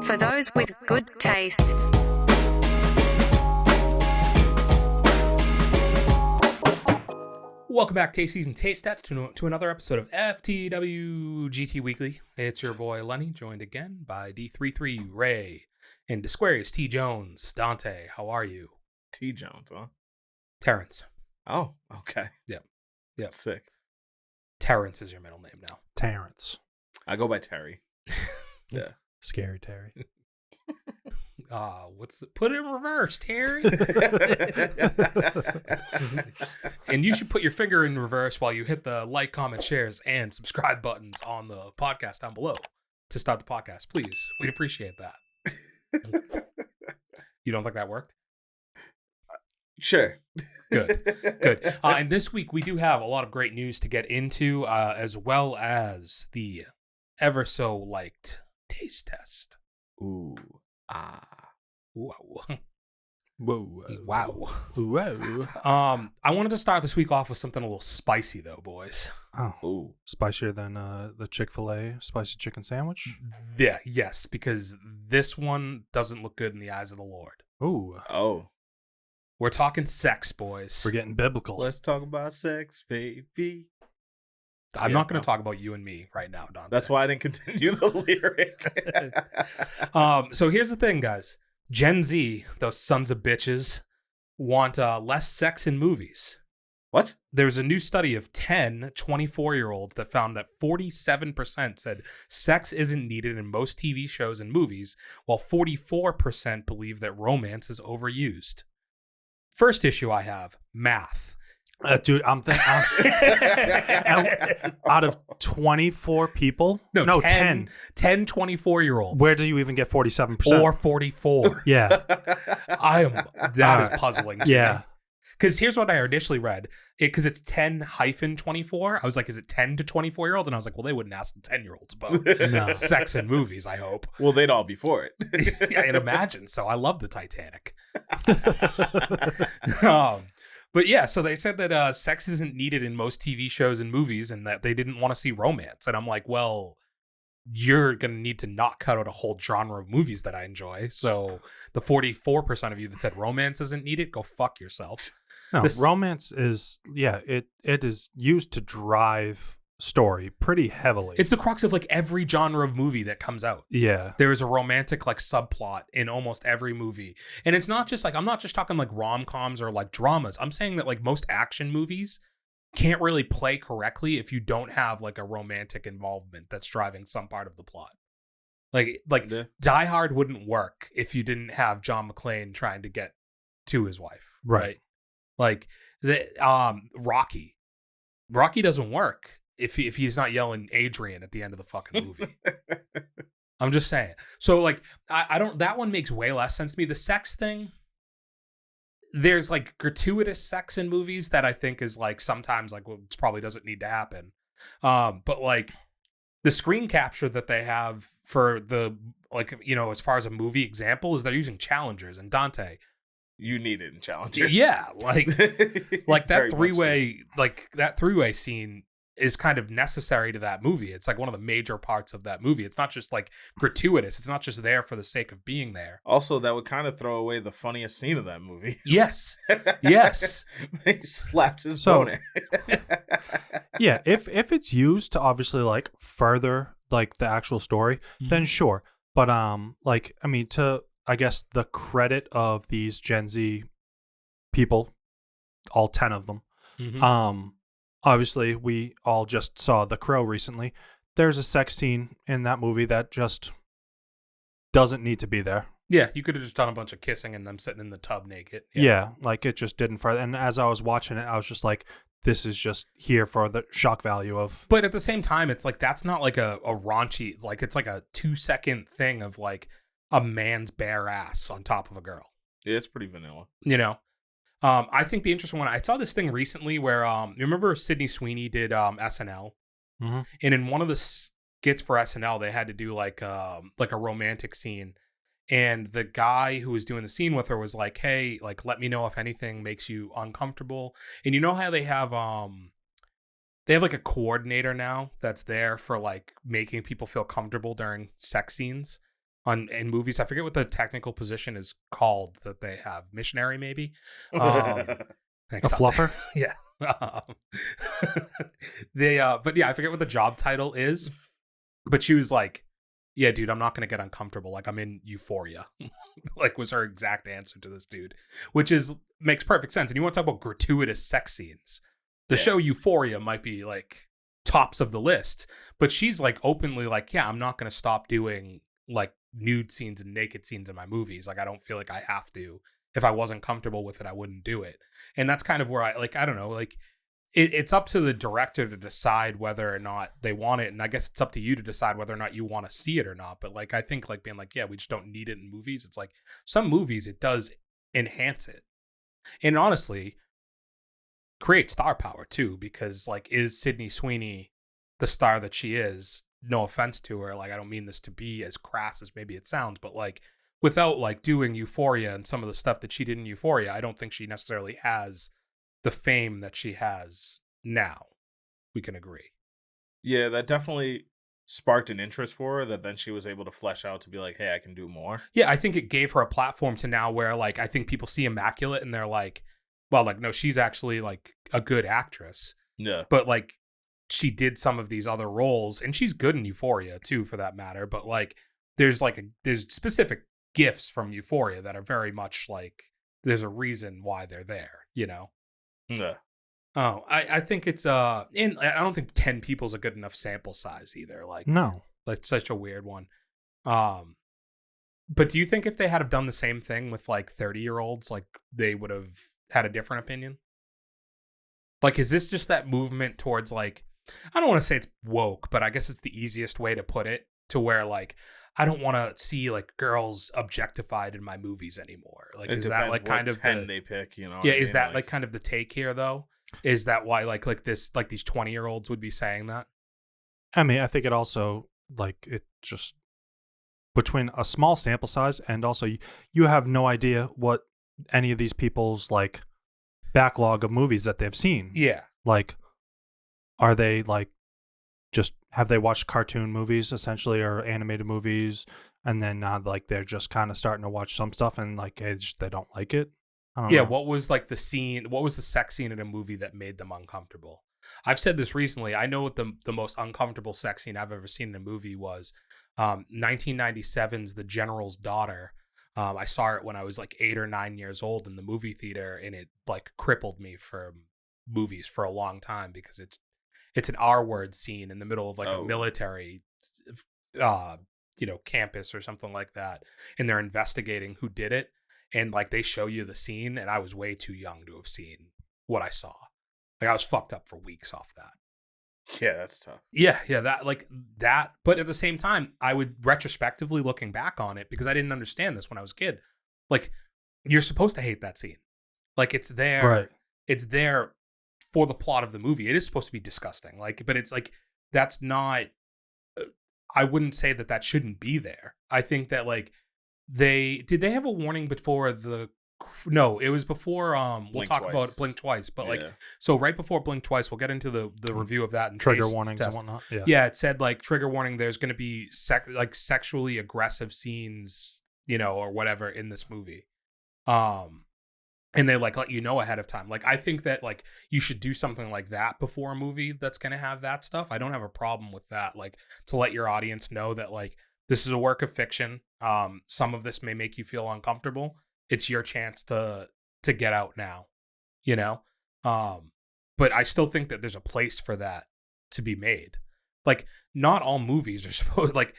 For those with good taste. Welcome back, Tasties and Taste Stats, to another episode of FTW GT Weekly. It's your boy Lenny, joined again by D33 Ray and Disquarius T Jones. Dante, how are you? T Jones, huh? Terrence. Oh, okay. Yep. Sick. Terrence is your middle name now. Terrence. I go by Terry. Yeah. Scary Terry. Put it in reverse, Terry. And you should put your finger in reverse while you hit the like, comment, shares, and subscribe buttons on the podcast down below to start the podcast. Please, we'd appreciate that. You don't think that worked? Sure. Good. And this week we do have a lot of great news to get into, as well as the ever so liked taste test. Ooh. Whoa. Whoa. Wow. Whoa. I wanted to start this week off with something a little spicy, though, boys. Oh. Ooh. Spicier than the Chick-fil-A spicy chicken sandwich? Yeah, yes, because this one doesn't look good in the eyes of the Lord. Ooh. Oh. We're talking sex, boys. We're getting biblical. Let's talk about sex, baby. I'm not going to talk about you and me right now, Dante. That's why I didn't continue the lyric. So here's the thing, guys. Gen Z, those sons of bitches, want less sex in movies. What? There's a new study of 10 24-year-olds that found that 47% said sex isn't needed in most TV shows and movies, while 44% believe that romance is overused. First issue I have, math. Dude, I'm thinking out of 24 people? No, 10. 10 24-year-olds. Where do you even get 47%? Or 44. Yeah. That is puzzling to Yeah. me. Because here's what I initially read. Because it's 10-24. I was like, is it 10 to 24-year-olds? And I was like, well, they wouldn't ask the 10-year-olds about sex in movies, I hope. Well, they'd all be for it. Yeah, I'd imagine. So I love the Titanic. But yeah, so they said that sex isn't needed in most TV shows and movies and that they didn't want to see romance. And I'm like, well, you're going to need to not cut out a whole genre of movies that I enjoy. So the 44% of you that said romance isn't needed, go fuck yourselves. No, romance is, it is used to drive story pretty heavily. It's the crux of like every genre of movie that comes out. Yeah. There is a romantic like subplot in almost every movie. And it's not just like, I'm not just talking like rom-coms or like dramas. I'm saying that like most action movies can't really play correctly if you don't have like a romantic involvement that's driving some part of the plot. Like Die Hard wouldn't work if you didn't have John McClane trying to get to his wife. Right. Like the Rocky doesn't work if he's not yelling Adrian at the end of the fucking movie. I'm just saying. So like I don't, that one makes way less sense to me. The sex thing, there's like gratuitous sex in movies that I think is like sometimes like, well, it probably doesn't need to happen. But like the screen capture that they have for the, like, you know, as far as a movie example is they're using challengers. And Dante, you need it in challengers. Yeah. Like that three-way scene is kind of necessary to that movie. It's like one of the major parts of that movie. It's not just like gratuitous. It's not just there for the sake of being there. Also, that would kind of throw away the funniest scene of that movie. Yes. Yes. He slaps his boner. Yeah, if it's used to obviously like further like the actual story, then sure. But like, I mean, to I guess the credit of these Gen Z people, all 10 of them, obviously, we all just saw The Crow recently. There's a sex scene in that movie that just doesn't need to be there. Yeah, you could have just done a bunch of kissing and them sitting in the tub naked. Yeah, like it just didn't further. And as I was watching it, I was just like, this is just here for the shock value of. But at the same time, it's like that's not like a raunchy, like it's like a 2-second thing of like a man's bare ass on top of a girl. Yeah, it's pretty vanilla. You know? I think the interesting one, I saw this thing recently where, you remember Sydney Sweeney did SNL? Mm-hmm. And in one of the skits for SNL, they had to do like a romantic scene. And the guy who was doing the scene with her was like, hey, like, let me know if anything makes you uncomfortable. And you know how they have like a coordinator now that's there for like making people feel comfortable during sex scenes. in movies. I forget what the technical position is called that they have. Missionary, maybe. Thanks, A Dante. fluffer? Yeah. But yeah, I forget what the job title is. But she was like, "Yeah, dude, I'm not gonna get uncomfortable. Like, I'm in Euphoria." Like, was her exact answer to this dude, which makes perfect sense. And you want to talk about gratuitous sex scenes? The show Euphoria might be like tops of the list, but she's like openly like, "Yeah, I'm not gonna stop doing like nude scenes and naked scenes in my movies. Like, I don't feel like I have to. If I wasn't comfortable with it, I wouldn't do it." And that's kind of where I don't know, like it's up to the director to decide whether or not they want it. And I guess it's up to you to decide whether or not you want to see it or not. But like, I think like being like, yeah, we just don't need it in movies. It's like some movies, it does enhance it. And honestly, create star power too, because like, is Sydney Sweeney the star that she is? No offense to her. Like, I don't mean this to be as crass as maybe it sounds, but like without like doing Euphoria and some of the stuff that she did in Euphoria, I don't think she necessarily has the fame that she has now. We can agree. Yeah, that definitely sparked an interest for her that then she was able to flesh out to be like, hey, I can do more. Yeah, I think it gave her a platform to now where like I think people see Immaculate and they're like, well, like, no, she's actually like a good actress. Yeah. But like she did some of these other roles and she's good in Euphoria too, for that matter. But like there's specific gifts from Euphoria that are very much like there's a reason why they're there, you know? Yeah. Oh, I think it's I don't think 10 people is a good enough sample size either. Like, No. that's such a weird one. But do you think if they had have done the same thing with like 30-year-olds, like they would have had a different opinion? Like, is this just that movement towards like, I don't want to say it's woke, but I guess it's the easiest way to put it, to where like I don't want to see like girls objectified in my movies anymore. Like, It is that like kind of 10 they pick, you know? yeah? Is that like kind of the take here though? Is that why like these 20-year-olds would be saying that? I mean, I think it also, like, it just, between a small sample size and also you have no idea what any of these people's, like, backlog of movies that they've seen. Yeah. Like, are they, like, just, have they watched cartoon movies, essentially, or animated movies, and then now, like, they're just kind of starting to watch some stuff and, like, they don't like it? I don't know. What was like the scene? What was the sex scene in a movie that made them uncomfortable? I've said this recently. I know what the most uncomfortable sex scene I've ever seen in a movie was 1997's The General's Daughter. I saw it when I was like 8 or 9 years old in the movie theater, and it like crippled me for movies for a long time because it's an R-word scene in the middle of like a military campus or something like that, and they're investigating who did it. And like they show you the scene, and I was way too young to have seen what I saw. Like I was fucked up for weeks off that. Yeah, that's tough. Yeah, that. But at the same time, I would retrospectively looking back on it, because I didn't understand this when I was a kid. Like, you're supposed to hate that scene. Like, it's there. Right. It's there for the plot of the movie. It is supposed to be disgusting. Like, but it's like that's not. I wouldn't say that shouldn't be there. I think that like. They have a warning before no, it was before we'll talk about Blink Twice, but like so right before Blink Twice, we'll get into the review of that and trigger warnings and whatnot. Yeah, it said like trigger warning, there's going to be sexually aggressive scenes, or whatever in this movie. And they like let you know ahead of time. Like, I think that like you should do something like that before a movie that's going to have that stuff. I don't have a problem with that, like to let your audience know that like this is a work of fiction. Some of this may make you feel uncomfortable. It's your chance to get out now, But I still think that there's a place for that to be made. Like, not all movies are supposed like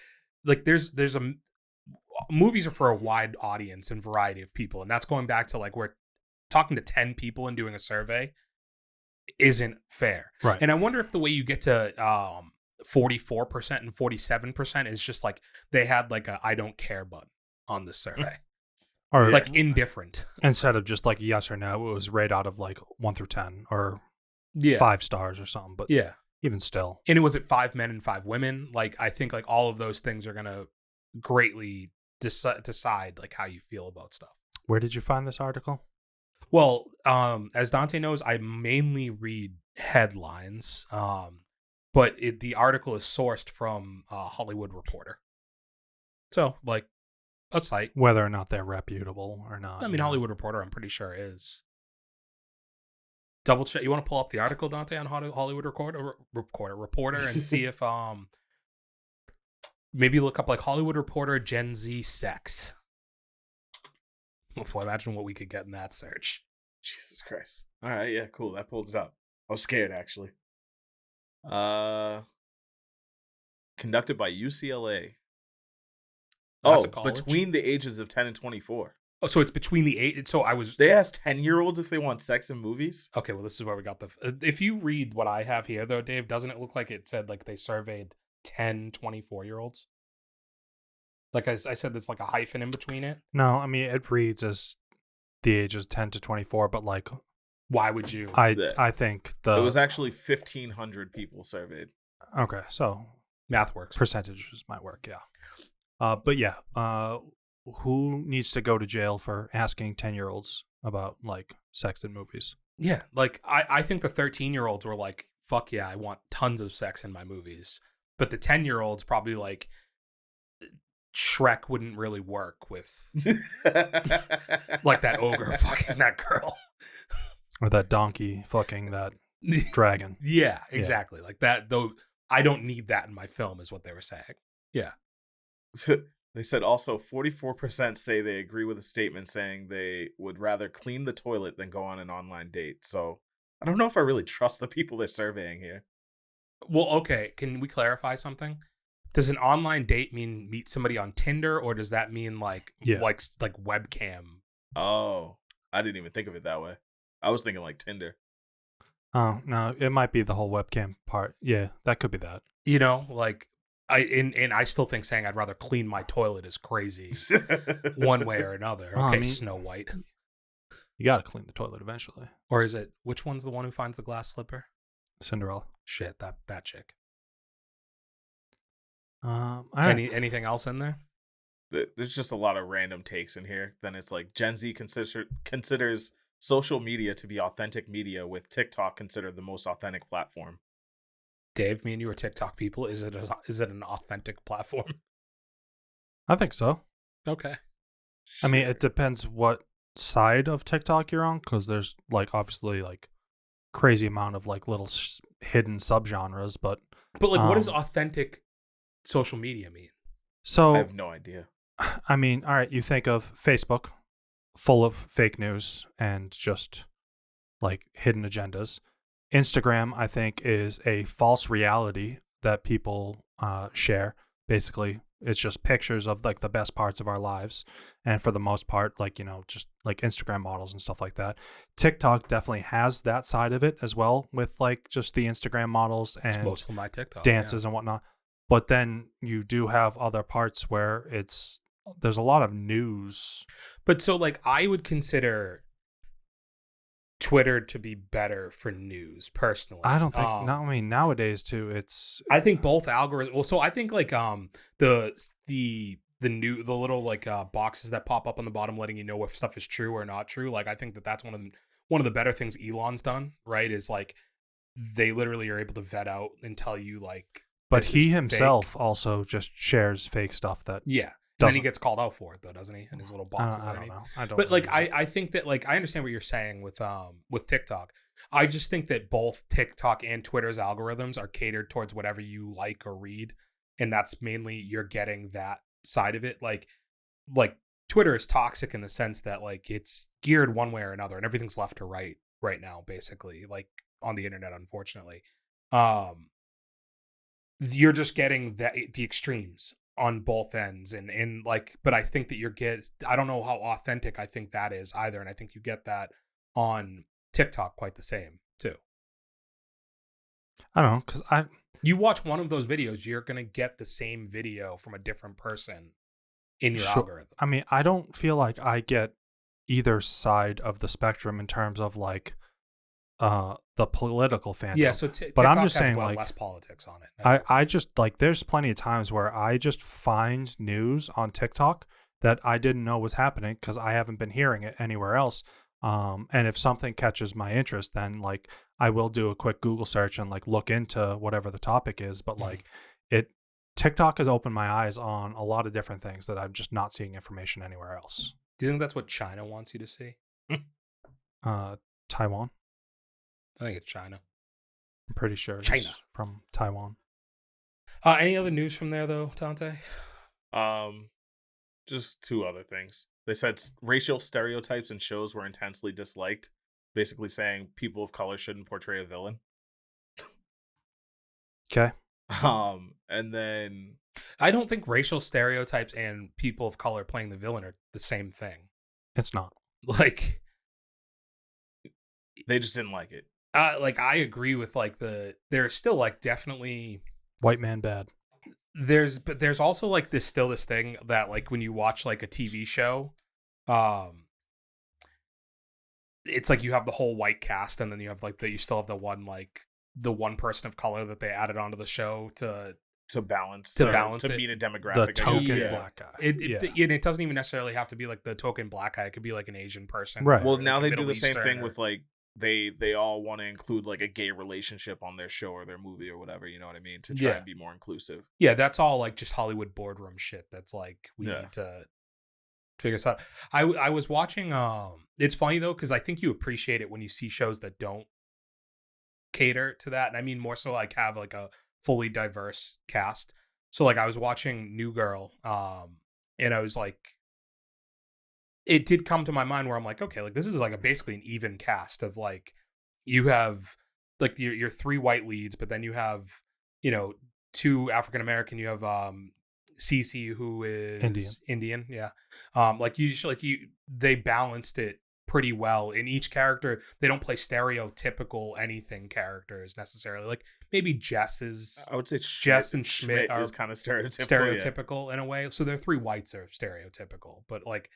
movies are for a wide audience and variety of people, and that's going back to like we're talking to 10 people and doing a survey isn't fair. Right. And I wonder if the way you get to 44% and 47% is just like they had like a I don't care button on the survey, or like indifferent, instead of just like yes or no. It was rate out of like 1 through 10 or 5 stars or something. But even still, and it was at 5 men and 5 women. Like, I think like all of those things are gonna greatly decide like how you feel about stuff. Where did you find this article? Well, as Dante knows, I mainly read headlines. But the article is sourced from Hollywood Reporter. So, like, A site. whether or not they're reputable or not. I mean, you know. Hollywood Reporter, I'm pretty sure is. Double check. You want to pull up the article, Dante, on Hollywood Reporter, and see if maybe look up like Hollywood Reporter Gen Z sex. Boy, imagine what we could get in that search. Jesus Christ. All right, yeah, cool. That pulled it up. I was scared, actually. Conducted by UCLA. That's Oh, a college? between the ages of 10 and 24. Oh, so it's between the 8. So I was. They asked 10-year-olds if they want sex in movies. Okay, well, this is where we got the. If you read what I have here, though, Dave, doesn't it look like it said like they surveyed 10, 24-year-olds? Like I said, there's like a hyphen in between it. No, I mean it reads as the ages 10 to 24, but like Why would you? I think It was actually 1,500 people surveyed. okay, so Math works. percentages might work, yeah. But yeah, who needs to go to jail for asking 10-year-olds about like sex in movies? Yeah, like I think the 13-year-olds were like, fuck yeah, I want tons of sex in my movies. But the 10-year-olds probably like, Shrek wouldn't really work with like that ogre fucking that girl. Or that donkey fucking that dragon. Yeah, exactly. Like that, though. I don't need that in my film, is what they were saying. Yeah. They said also 44% say they agree with a statement saying they would rather clean the toilet than go on an online date. So I don't know if I really trust the people they're surveying here. Well, okay. Can we clarify something? Does an online date mean meet somebody on Tinder, or does that mean like webcam? Oh, I didn't even think of it that way. I was thinking like Tinder. Oh, no, it might be the whole webcam part. Yeah, that could be that. You know, like I still think saying I'd rather clean my toilet is crazy one way or another. Okay, Well, I mean- Snow White. You got to clean the toilet eventually. Or is it, which one's the one who finds the glass slipper? Cinderella. Shit, that chick. All right. Anything else in there? There's just a lot of random takes in here. Then it's like Gen Z considers social media to be authentic media, with TikTok considered the most authentic platform. Dave, me and you are TikTok people. Is it an authentic platform? I think so. Okay. I mean, it depends what side of TikTok you're on, because there's like obviously like crazy amount of like little hidden subgenres, but like, what does authentic social media mean? So I have no idea. I mean, all right, you think of Facebook, full of fake news and just like hidden agendas. Instagram, I think, is a false reality that people share. Basically, it's just pictures of like the best parts of our lives, and for the most part, like, you know, just like Instagram models and stuff like that. TikTok definitely has that side of it as well, with like just the Instagram models and It's mostly my TikTok dances and whatnot. But then you do have other parts where there's a lot of news. But so like I would consider Twitter to be better for news personally. I don't think. No, I mean nowadays too. I think both algorithms. Well, so I think like the little like boxes that pop up on the bottom letting you know if stuff is true or not true. Like I think that's one of the better things Elon's done. Right, is like they literally are able to vet out and tell you like. But he is himself fake. also just shares fake stuff that. Yeah. And then he gets called out for it, though, doesn't he? And his little boxes. I don't know. I don't. But like, really I think that like I understand what you're saying with TikTok. I just think that both TikTok and Twitter's algorithms are catered towards whatever you like or read, and that's mainly you're getting that side of it. Like Twitter is toxic in the sense that like it's geared one way or another, and everything's left to right now, basically, like on the internet, unfortunately. You're just getting the extremes on both ends, and like, but I think that I don't know how authentic I think that is either, and I think you get that on TikTok quite the same too. I don't know, because you watch one of those videos, you're gonna get the same video from a different person in your algorithm. I mean, I don't feel like I get either side of the spectrum in terms of like the political fandom. Yeah, so but TikTok I'm just has saying, well like, less politics on it. I just like there's plenty of times where I just find news on TikTok that I didn't know was happening because I haven't been hearing it anywhere else. And if something catches my interest, then like I will do a quick Google search and like look into whatever the topic is. But like TikTok has opened my eyes on a lot of different things that I'm just not seeing information anywhere else. Do you think that's what China wants you to see? Taiwan. I think it's China. I'm pretty sure China. it's from Taiwan. Any other news from there though, Dante? Just two other things. They said racial stereotypes in shows were intensely disliked, basically saying people of color shouldn't portray a villain. Okay. And then I don't think racial stereotypes and people of color playing the villain are the same thing. It's not. Like, they just didn't like it. like I agree with like there's still like definitely White man bad. but there's also like this thing that like when you watch like a TV show, it's like you have the whole white cast and then you have like you still have the one person of color that they added onto the show to balance to it, meet a demographic. The token Yeah. black guy. It doesn't even necessarily have to be like the token black guy. It could be like an Asian person, Right. Well, or, now like, a they do Middle the same Eastern thing or- with like they all want to include like a gay relationship on their show or their movie or whatever, you know what I mean, to try Yeah. and be more inclusive. Yeah, that's all like just Hollywood boardroom shit. That's like we Yeah. need to figure this out. I was watching. It's funny though because I think you appreciate it when you see shows that don't cater to that, and I mean more so like have like a fully diverse cast. So like I was watching New Girl, and I was like, it did come to my mind where I'm like, okay, like this is like basically an even cast of like you have like your three white leads, but then you have, you know, two African American. You have Cece, who is Indian, yeah. They balanced it pretty well. In each character, they don't play stereotypical anything characters necessarily. Like maybe Jess I would say Jess and Schmidt are is kind of stereotypical. in a way. So their three whites are stereotypical, but like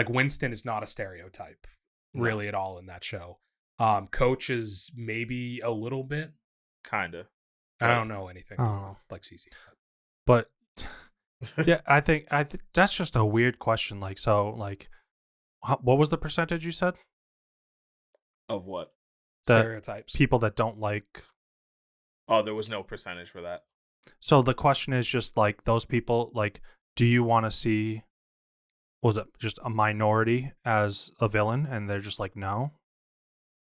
Winston is not a stereotype really at all in that show. Coach is maybe a little bit. Kinda. I don't know anything Oh. like CC. But yeah, I think that's just a weird question. Like, so like, what was the percentage you said? Of what? The Stereotypes. people that don't like. Oh, there was no percentage for that. So the question is just like those people. Like, do you want to see? Was it just a minority as a villain, and they're just like no?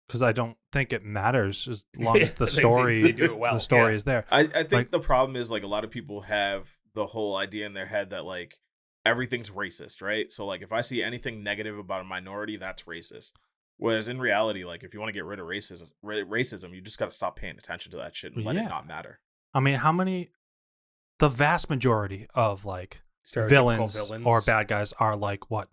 Because I don't think it matters as long as the story they do it well. the story Yeah. is there. I think Like- the problem is like a lot of people have the whole idea in their head that like everything's racist, right? So like if I see anything negative about a minority, that's racist. Whereas in reality, like if you want to get rid of racism, you just got to stop paying attention to that shit and let it Yeah. not matter. I mean, the vast majority of like Stereotypical villains or bad guys are like what?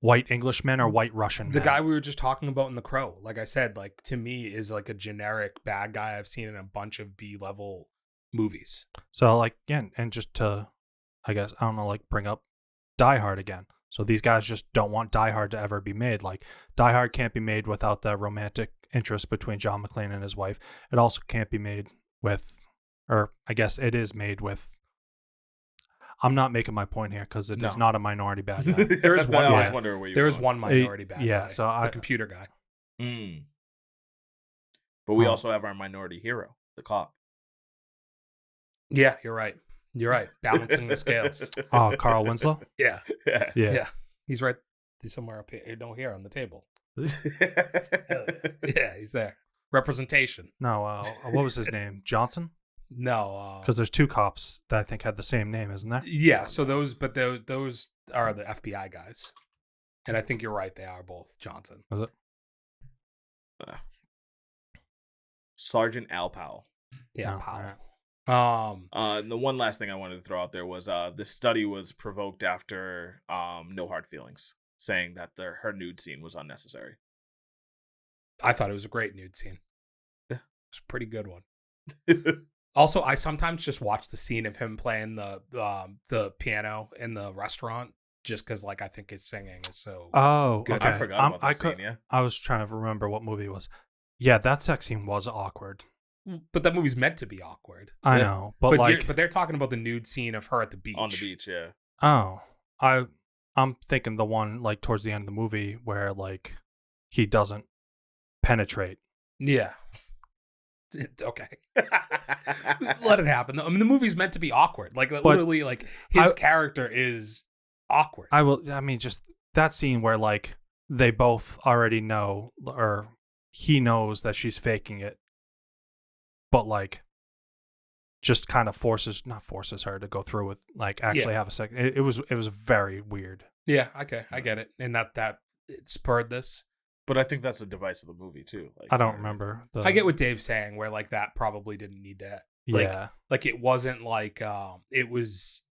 White Englishmen or white Russian The men? guy we were just talking about in The Crow, like I said, like to me is like a generic bad guy I've seen in a bunch of B-level movies. So like again, and just to, I guess I don't know, like bring up Die Hard again. So these guys just don't want Die Hard to ever be made. Like Die Hard can't be made without the romantic interest between John McClane and his wife. It also can't be made with, or I guess it is made with. I'm not making my point here because it is not a minority bad guy. There is one. I was Yeah. wondering where you There were is going. one minority bad yeah, guy. so the computer guy. But we Oh. also have our minority hero, the cop. Yeah, you're right. You're right. Balancing the scales. Oh, Carl Winslow. Yeah. Yeah. Yeah. He's right. He's somewhere up here. No, here on the table. Yeah, he's there. Representation. No, what was his name? Johnson. No, Because there's two cops that I think had the same name, isn't there? yeah. So those are the FBI guys, and I think you're right. They are both Johnson. Was it? Sergeant Al Powell. Yeah, No, Powell. And the one last thing I wanted to throw out there was this study was provoked after No Hard Feelings, saying that her nude scene was unnecessary. I thought it was a great nude scene. Yeah. It's a pretty good one. Also, I sometimes just watch the scene of him playing the piano in the restaurant just because, like, I think his singing is so. Oh, Good. okay. I forgot about that scene, yeah. I was trying to remember what movie it was. Yeah, that sex scene was awkward. But that movie's meant to be awkward. I Yeah. know, but like, but they're talking about the nude scene of her at the beach. On the beach, yeah. oh, I'm thinking the one like towards the end of the movie where like he doesn't penetrate. Yeah. It's okay. Let it happen. I mean, the movie's meant to be awkward. Like literally, like his character is awkward. I mean, just that scene where like they both already know, or he knows that she's faking it, but like just kind of not forces her to go through with like actually have a second. It was very weird. Yeah, okay, I get it, and that it spurred this. But I think that's a device of the movie too. Like, I don't remember. I get what Dave's saying, where like that probably didn't need to. Like it wasn't like it was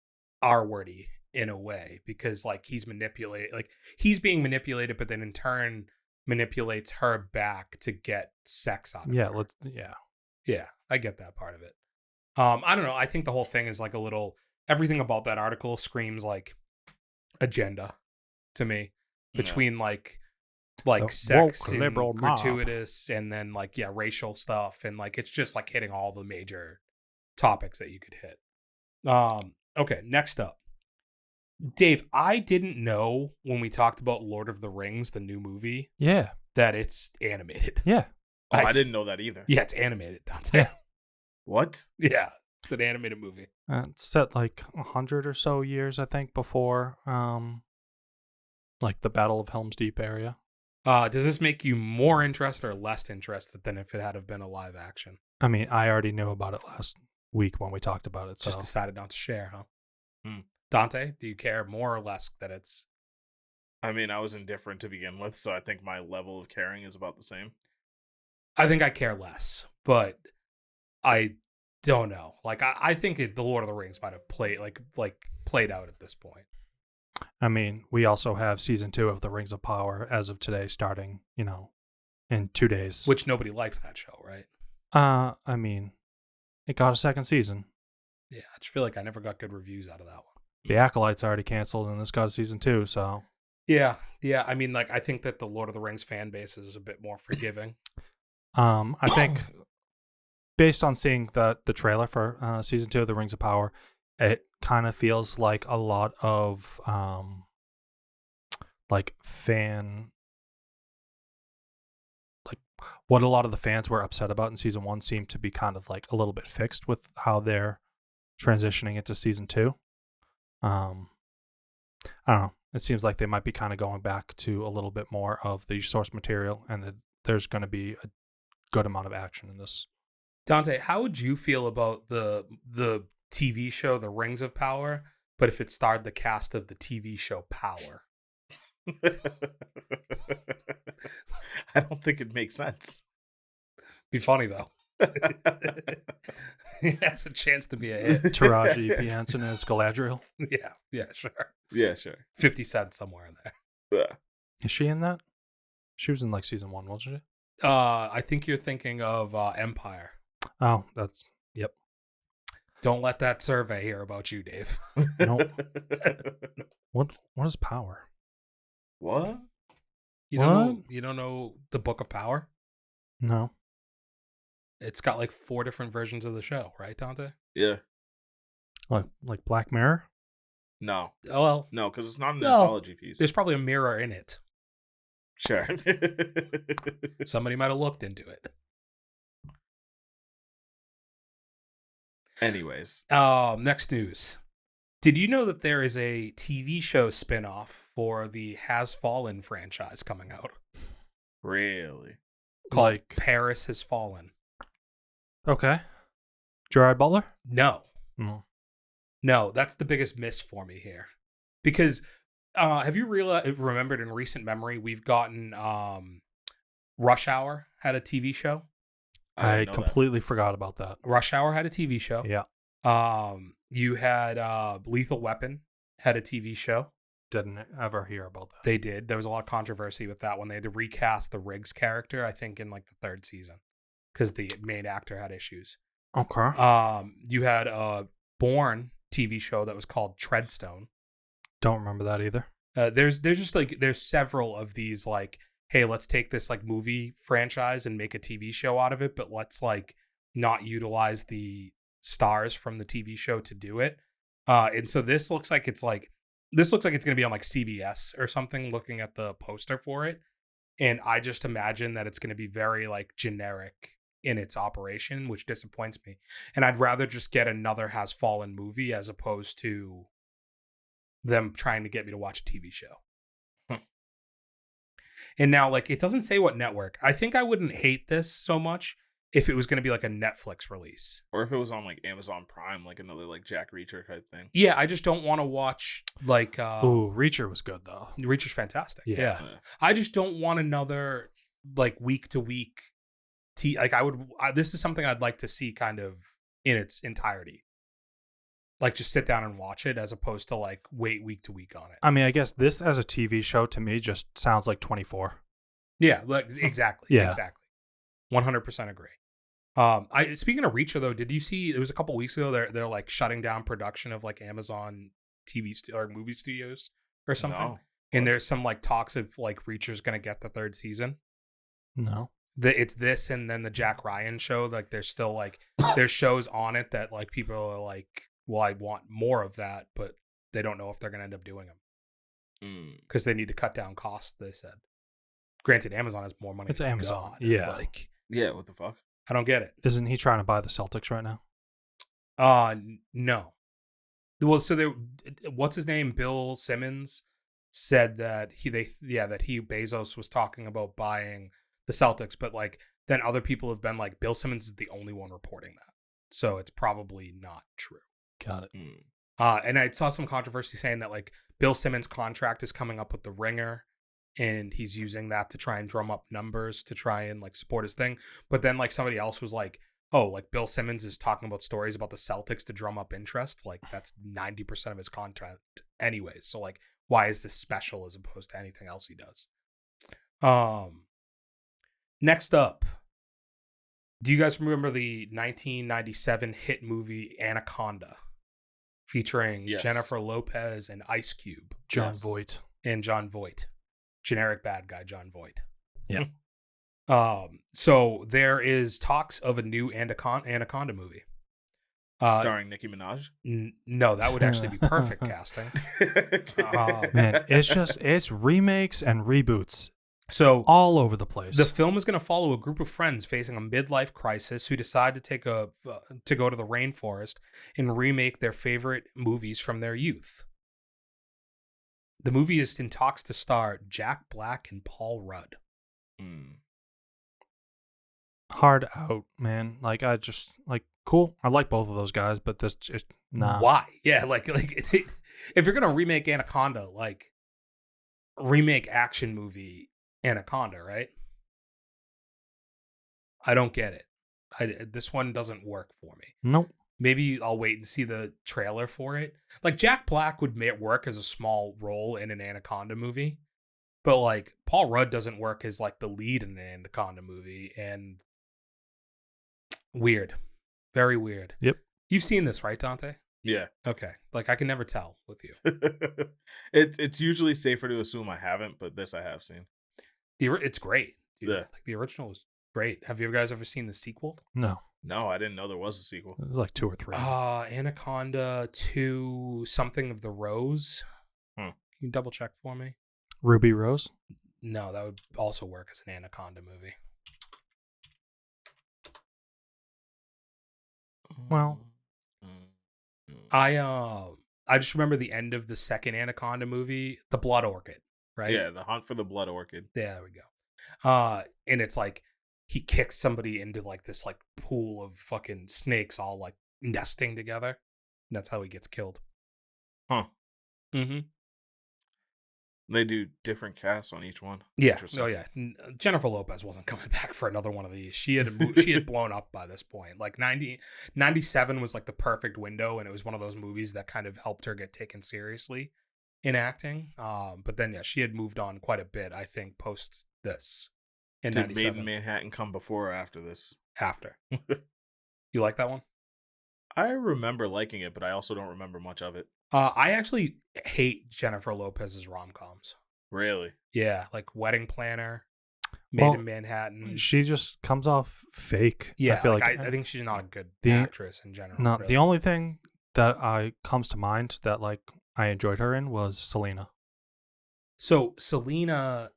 R-wordy in a way, because like he's being manipulated, but then in turn manipulates her back to get sex out of her. Yeah, I get that part of it. I don't know. I think the whole thing is like a little. Everything about that article screams like agenda to me, between like sex and gratuitous and then like racial stuff, and like it's just like hitting all the major topics that you could hit. Okay, next up, Dave, I didn't know when we talked about Lord of the Rings, the new movie, that it's animated. I didn't know that either. It's animated, Dante. What? Yeah, it's an animated movie. It's set like 100 or so years, I think, before like the Battle of Helm's Deep area. Does this make you more interested or less interested than if it had have been a live action? I mean, I already knew about it last week when we talked about it. So. Just decided not to share, huh? Dante, do you care more or less that it's... I mean, I was indifferent to begin with, so I think my level of caring is about the same. I think I care less, but I don't know. Like, I think the Lord of the Rings might have played out at this point. I mean, we also have season 2 of The Rings of Power as of today, starting, in 2 days. Which nobody liked that show, right? I mean, it got a second season. Yeah, I just feel like I never got good reviews out of that one. The Acolyte's already canceled, and this got a season 2, so... Yeah. I mean, like, I think that the Lord of the Rings fan base is a bit more forgiving. I think, based on seeing the trailer for season 2 of The Rings of Power, it kind of feels like a lot of like what a lot of the fans were upset about in season 1 seemed to be kind of like a little bit fixed with how they're transitioning into season 2. I don't know. It seems like they might be kind of going back to a little bit more of the source material, and that there's going to be a good amount of action in this. Dante, how would you feel about the TV show The Rings of Power, but if it starred the cast of the TV show Power? I don't think it makes sense. Be funny though. It has a chance to be a hit. Taraji P. Henson as Galadriel. Yeah, sure. Yeah, sure. 50 Cent somewhere in there. Yeah. Is she in that? She was in like season 1, wasn't she? I think you're thinking of Empire. Oh, that's yep. Don't let that survey hear about you, Dave. Nope. What is Power? What? You don't know the Book of Power? No. It's got like 4 different versions of the show, right, Dante? Yeah. Like Black Mirror? No. Oh, well. No, because it's not an anthology piece. There's probably a mirror in it. Sure. Somebody might have looked into it. Anyways. Next news. Did you know that there is a TV show spinoff for the Has Fallen franchise coming out? Really? Called Paris Has Fallen. Okay. Gerard Butler? No. Mm. No, that's the biggest miss for me here. Because have you remembered in recent memory we've gotten Rush Hour had a TV show? I completely forgot about that. Rush Hour had a TV show. Yeah. You had Lethal Weapon had a TV show. Didn't ever hear about that. They did. There was a lot of controversy with that one. They had to recast the Riggs character, I think, in like the 3rd season because the main actor had issues. Okay. You had a Bourne TV show that was called Treadstone. Don't remember that either. There's several of these like, hey, let's take this like movie franchise and make a TV show out of it, but let's like not utilize the stars from the TV show to do it. And so this looks like it's going to be on like CBS or something, looking at the poster for it. And I just imagine that it's going to be very like generic in its operation, which disappoints me. And I'd rather just get another Has Fallen movie as opposed to them trying to get me to watch a TV show. And now, like, it doesn't say what network. I think I wouldn't hate this so much if it was going to be like a Netflix release. Or if it was on like Amazon Prime, like another like Jack Reacher type thing. Yeah, I just don't want to watch like Ooh, Reacher was good though. Reacher's fantastic. Yeah. I just don't want another like week to week like this is something I'd like to see kind of in its entirety. Like just sit down and watch it as opposed to like wait week to week on it. I mean, I guess this as a TV show to me just sounds like 24. Yeah, like exactly. Yeah. Exactly. 100% agree. Speaking of Reacher though, did you see it was a couple weeks ago they're like shutting down production of like Amazon or movie studios or something? No. And there's some like talks of like Reacher's gonna get the third season. No. It's this and then the Jack Ryan show. Like there's still like there's shows on it that like people are like, well, I want more of that, but they don't know if they're gonna end up doing them because they need to cut down costs. They said. Granted, Amazon has more money. It's than Amazon. God. Yeah. Like Yeah, what the fuck? I don't get it. Isn't he trying to buy the Celtics right now? No. Well, so what's his name? Bill Simmons said that Bezos was talking about buying the Celtics, but like then other people have been like Bill Simmons is the only one reporting that, so it's probably not true. Got it. And I saw some controversy saying that like Bill Simmons' contract is coming up with the Ringer, and he's using that to try and drum up numbers to try and like support his thing. But then like somebody else was like, oh, like Bill Simmons is talking about stories about the Celtics to drum up interest. Like that's 90% of his contract anyways. So like, why is this special as opposed to anything else he does? Next up, do you guys remember the 1997 hit movie Anaconda featuring Jennifer Lopez and Ice Cube? John Voight. And John Voight. Generic bad guy, John Voight. Yeah. So there is talks of a new Anaconda movie. Starring Nicki Minaj? No, that would actually be perfect casting. Man, it's remakes and reboots. So all over the place. The film is going to follow a group of friends facing a midlife crisis who decide to to go to the rainforest and remake their favorite movies from their youth. The movie is in talks to star Jack Black and Paul Rudd. Hard out, man. Like I just like cool. I like both of those guys, but this just nah. Why? Yeah, like if you're gonna remake Anaconda, like remake action movie Anaconda, right? I don't get it. This one doesn't work for me. Nope. Maybe I'll wait and see the trailer for it. Like Jack Black would work as a small role in an Anaconda movie, but like Paul Rudd doesn't work as like the lead in an Anaconda movie, and weird, very weird. Yep. You've seen this, right, Dante? Yeah. Okay. Like I can never tell with you. It's usually safer to assume I haven't, but this I have seen. It's great. Dude. Yeah. Like the original was great. Have you guys ever seen the sequel? No. No, I didn't know there was a sequel. It was like 2 or 3. Anaconda 2 something of the Rose. Can you double check for me? Ruby Rose? No, that would also work as an Anaconda movie. Well, I just remember the end of the second Anaconda movie, The Blood Orchid, right? Yeah, The Hunt for the Blood Orchid. Yeah, there we go. And it's like he kicks somebody into like this like pool of fucking snakes all like nesting together. And that's how he gets killed. Huh. Mm-hmm. They do different casts on each one. Yeah. Oh yeah. Jennifer Lopez wasn't coming back for another one of these. She had blown up by this point. Like 97 was like the perfect window, and it was one of those movies that kind of helped her get taken seriously in acting. But then yeah, she had moved on quite a bit, I think, post this. In Did 97. Made in Manhattan come before or after this? After. You like that one? I remember liking it, but I also don't remember much of it. I actually hate Jennifer Lopez's rom-coms. Really? Yeah, like Wedding Planner, Made in Manhattan. She just comes off fake. Yeah, I feel I think she's not a good actress in general. No, really. The only thing that comes to mind that like I enjoyed her in was Selena. So Selena,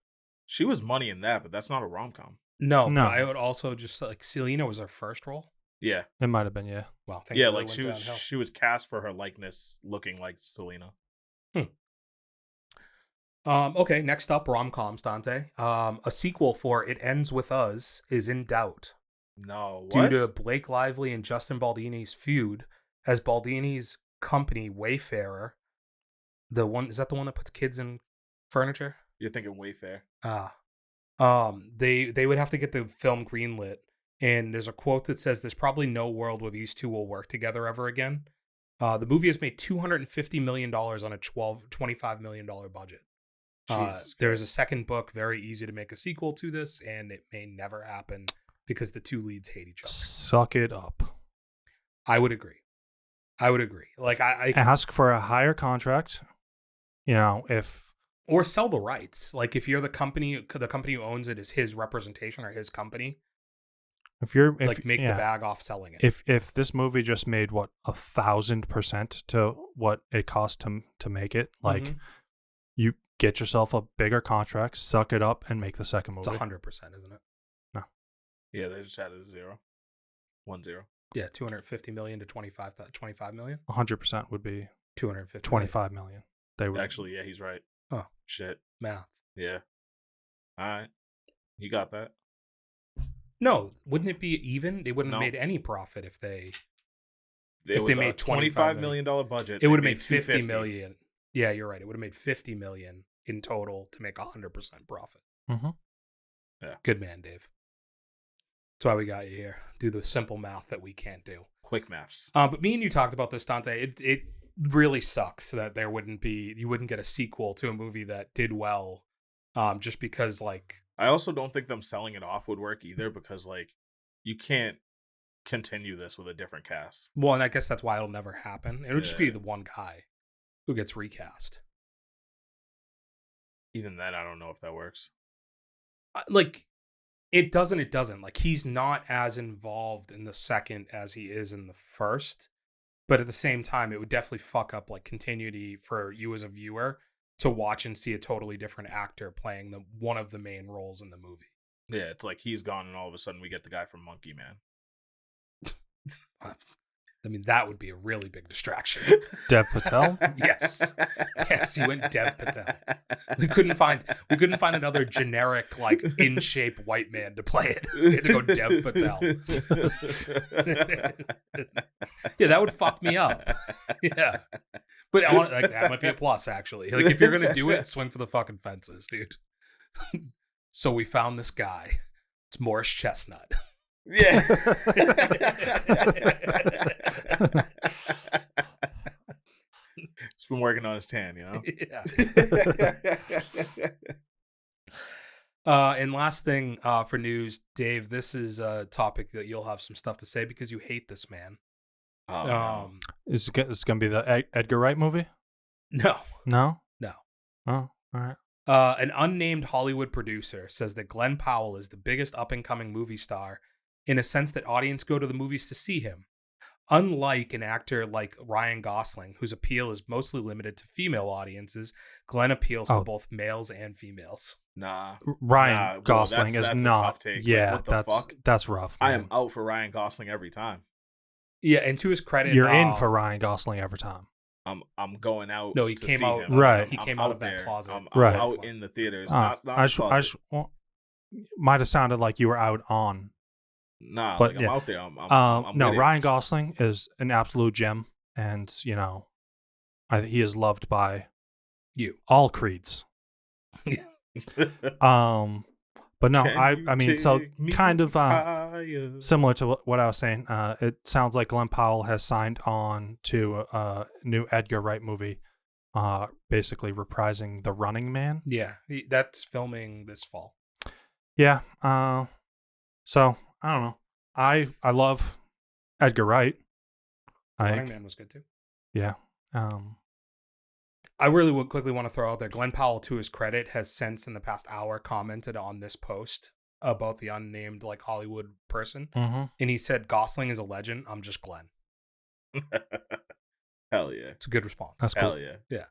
she was money in that, but that's not a rom-com. No, No. but I would also just like Selena was her first role. Yeah. It might have been, yeah. Wow, Yeah, like she was cast for her likeness looking like Selena. Okay, next up, rom-coms, Dante. A sequel for It Ends With Us is in doubt No, due what? to Blake Lively and Justin Baldini's feud, as Baldini's company Wayfarer, the one is that the one that puts kids in furniture? You're thinking Wayfair. They would have to get the film greenlit, and there's a quote that says there's probably no world where these two will work together ever again. The movie has made $250 million on a $25 million budget. There's a second book, very easy to make a sequel to this, and it may never happen because the two leads hate each other. Suck it up. I would agree. Like I Ask for a higher contract. You know, or sell the rights. Like if you're the company who owns it is his representation or his company. If you're Make the bag off selling it. If this movie just made 1,000% to what it cost to make it, like you get yourself a bigger contract, suck it up, and make the second movie. It's 100%, isn't it? No. Yeah, they just added a 0. 1 0. Yeah, 250 million to 25 million. 100% would be 250 25 million. They would Actually, yeah, he's right. Oh Shit. math. Yeah. All right. You got that. No, wouldn't it be even? They wouldn't have No. made any profit if they If they they made made $25 million budget. It would have they made 50 $250. million. Yeah, you're right. It would have made 50 million in total to make 100% profit. Mm-hmm. Yeah. Good man, Dave. That's why we got you here. Do the simple math that we can't do. Quick maths. But me and you talked about this, Dante. It really sucks that you wouldn't get a sequel to a movie that did well, just because like. I also don't think them selling it off would work either because like you can't continue this with a different cast. Well, and I guess that's why it'll never happen. It would just be Yeah. the one guy who gets recast. Even then, I don't know if that works. Like, it doesn't. Like, he's not as involved in the second as he is in the first. But at the same time, it would definitely fuck up, like, continuity for you as a viewer to watch and see a totally different actor playing one of the main roles in the movie. Yeah, it's like he's gone and all of a sudden we get the guy from Monkey Man. I mean, that would be a really big distraction. Dev Patel? Yes, you went Dev Patel. We couldn't find another generic like in shape white man to play it. We had to go Dev Patel. Yeah, that would fuck me up. Yeah, but like that might be a plus actually. Like if you're gonna do it, swing for the fucking fences, dude. So we found this guy. It's Morris Chestnut. Yeah. He's been working on his tan, you know? Yeah. And last thing for news, Dave, this is a topic that you'll have some stuff to say because you hate this man. Is it going to be the Edgar Wright movie? No. No? No. Oh, all right. An unnamed Hollywood producer says that Glen Powell is the biggest up-and-coming movie star in a sense that audience go to the movies to see him. Unlike an actor like Ryan Gosling, whose appeal is mostly limited to female audiences, Glenn appeals to both males and females. Nah. Ryan Gosling is that's not. a tough take. Yeah, like, what the fuck? That's rough. Man. I am out for Ryan Gosling every time. Yeah, and to his credit, you're in for Ryan Gosling every time. I'm going out. No, he to came see out. him. Right. He came out of that closet. I'm right. out in the theaters. Might have sounded like you were out on. Nah, but like, yeah. I'm out there. I'm no, with it. Ryan Gosling is an absolute gem, and you know, he is loved by all creeds. But no, I mean, so kind of similar to what I was saying. It sounds like Glen Powell has signed on to a new Edgar Wright movie, basically reprising The Running Man. Yeah, that's filming this fall. Yeah. So I don't know. I love Edgar Wright. Running Man was good too. Yeah. I really would quickly want to throw out there, Glen Powell, to his credit, has since in the past hour commented on this post about the unnamed like Hollywood person, and he said Gosling is a legend. I'm just Glenn. Hell yeah, it's a good response. That's cool. Hell yeah. Yeah.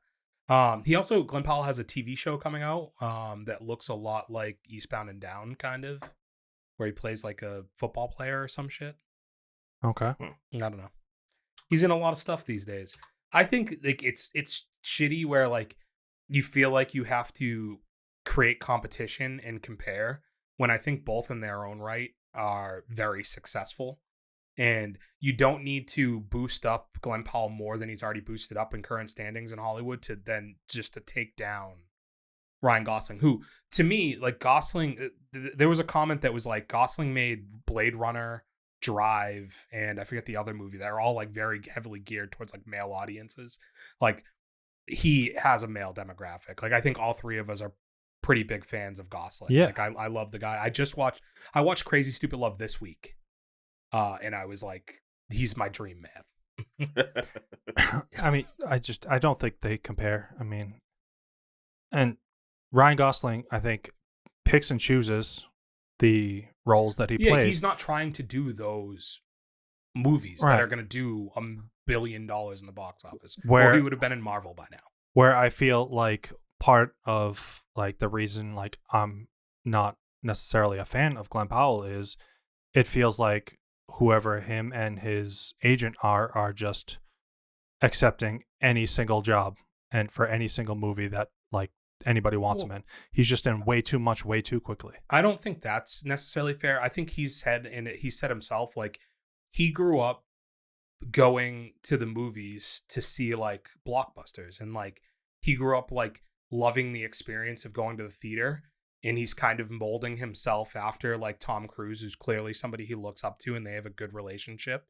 Glen Powell has a TV show coming out that looks a lot like Eastbound and Down, kind of. where he plays like a football player or some shit. Okay. I don't know. He's in a lot of stuff these days. I think like it's shitty where like you feel like you have to create competition and compare when I think both in their own right are very successful. And you don't need to boost up Glen Powell more than he's already boosted up in current standings in Hollywood to then just to take down Ryan Gosling, who to me, like Gosling, there was a comment that was like Gosling made Blade Runner, Drive, and I forget the other movie that are all like very heavily geared towards like male audiences. Like he has a male demographic. Like I think all three of us are pretty big fans of Gosling. Yeah. Like I love the guy. I watched Crazy Stupid Love this week. And I was like, he's my dream man. I mean, I don't think they compare. I mean, and Ryan Gosling, I think, picks and chooses the roles that he plays. He's not trying to do those movies Right. that are going to do $1 billion in the box office. Where or he would have been in Marvel by now. Where I feel like part of like the reason like I'm not necessarily a fan of Glen Powell is it feels like whoever him and his agent are just accepting any single job and for any single movie that like anybody wants him in. He's just in way too much, way too quickly. I don't think that's necessarily fair. I think he said himself, like he grew up going to the movies to see like blockbusters, and like he grew up like loving the experience of going to the theater, and he's kind of molding himself after like Tom Cruise, who's clearly somebody he looks up to and they have a good relationship,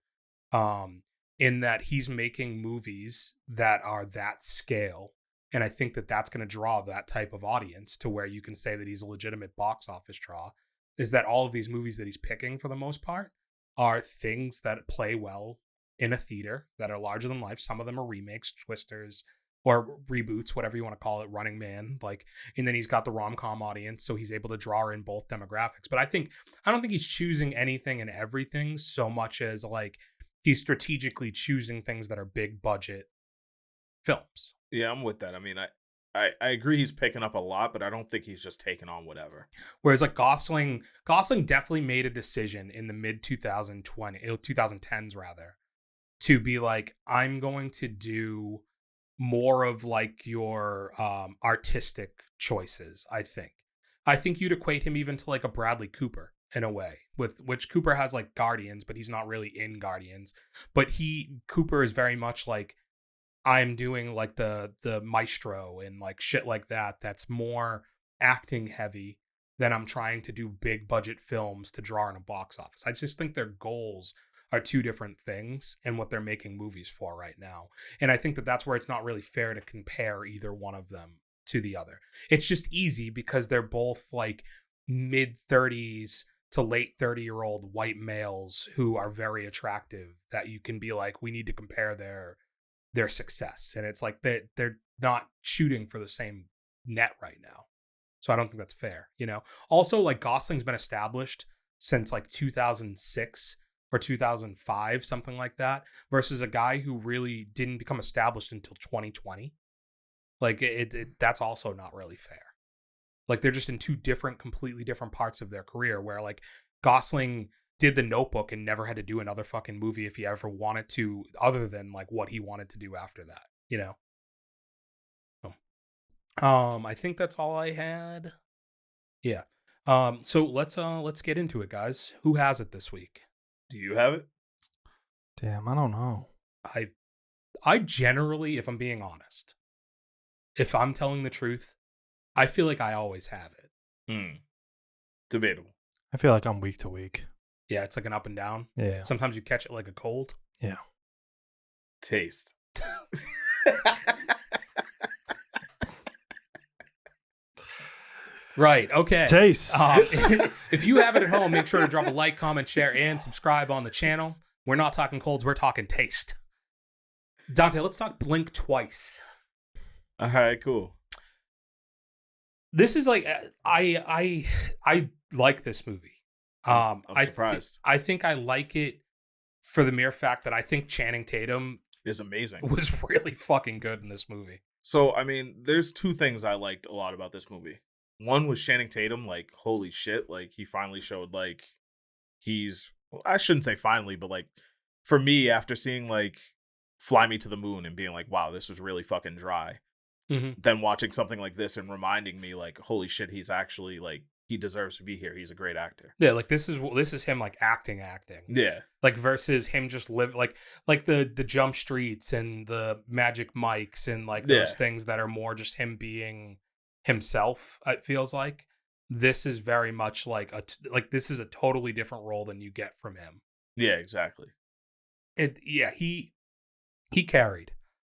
in that he's making movies that are that scale. And I think that that's going to draw that type of audience to where you can say that he's a legitimate box office draw, is that all of these movies that he's picking for the most part are things that play well in a theater that are larger than life. Some of them are remakes, twisters, or reboots, whatever you want to call it, Running Man. Like, and then he's got the rom-com audience, so he's able to draw in both demographics. But I don't think he's choosing anything and everything so much as like he's strategically choosing things that are big budget films. Yeah, I'm with that. I mean, I agree he's picking up a lot, but I don't think he's just taking on whatever. Whereas like Gosling definitely made a decision in the mid 2010s rather, to be like, I'm going to do more of like your artistic choices. I think you'd equate him even to like a Bradley Cooper in a way, with which Cooper has like Guardians, but he's not really in Guardians. But Cooper is very much like, I'm doing like the maestro and like shit like that. That's more acting heavy than I'm trying to do big budget films to draw in a box office. I just think their goals are two different things and what they're making movies for right now. And I think that that's where it's not really fair to compare either one of them to the other. It's just easy because they're both like mid 30s to late 30-year-old white males who are very attractive, that you can be like, we need to compare their success. And it's like they're not shooting for the same net right now. So I don't think that's fair, you know? Also, like Gosling's been established since like 2006 or 2005, something like that, versus a guy who really didn't become established until 2020. Like that's also not really fair. Like they're just in two completely different parts of their career, where like Gosling did The Notebook and never had to do another fucking movie if he ever wanted to, other than like what he wanted to do after that, you know? I think that's all I had. Yeah. So let's get into it, guys. Who has it this week? Do you have it? Damn, I don't know. I generally, if I'm being honest, if I'm telling the truth, I feel like I always have it. Debatable. I feel like I'm week to week. Yeah, it's like an up and down. Yeah. Sometimes you catch it like a cold. Yeah. Taste. Right. Okay. Taste. If you have it at home, make sure to drop a like, comment, share, and subscribe on the channel. We're not talking colds. We're talking taste. Dante, let's talk Blink Twice. All right, cool. This is like I like this movie. I'm surprised. I think I like it for the mere fact that I think Channing Tatum is amazing. Was really fucking good in this movie. So, I mean, there's two things I liked a lot about this movie. One was Channing Tatum, like, holy shit, like, he finally showed, like, he's, I shouldn't say finally, but like for me, after seeing like Fly Me to the Moon and being like, wow, this was really fucking dry, then watching something like this and reminding me like, holy shit, he's actually like, he deserves to be here. He's a great actor. Yeah, like this is him like acting. Yeah. Like versus him just live like the Jump Streets and the Magic Mikes and like those things that are more just him being himself. It feels like this is very much like this is a totally different role than you get from him. Yeah, exactly. He carried.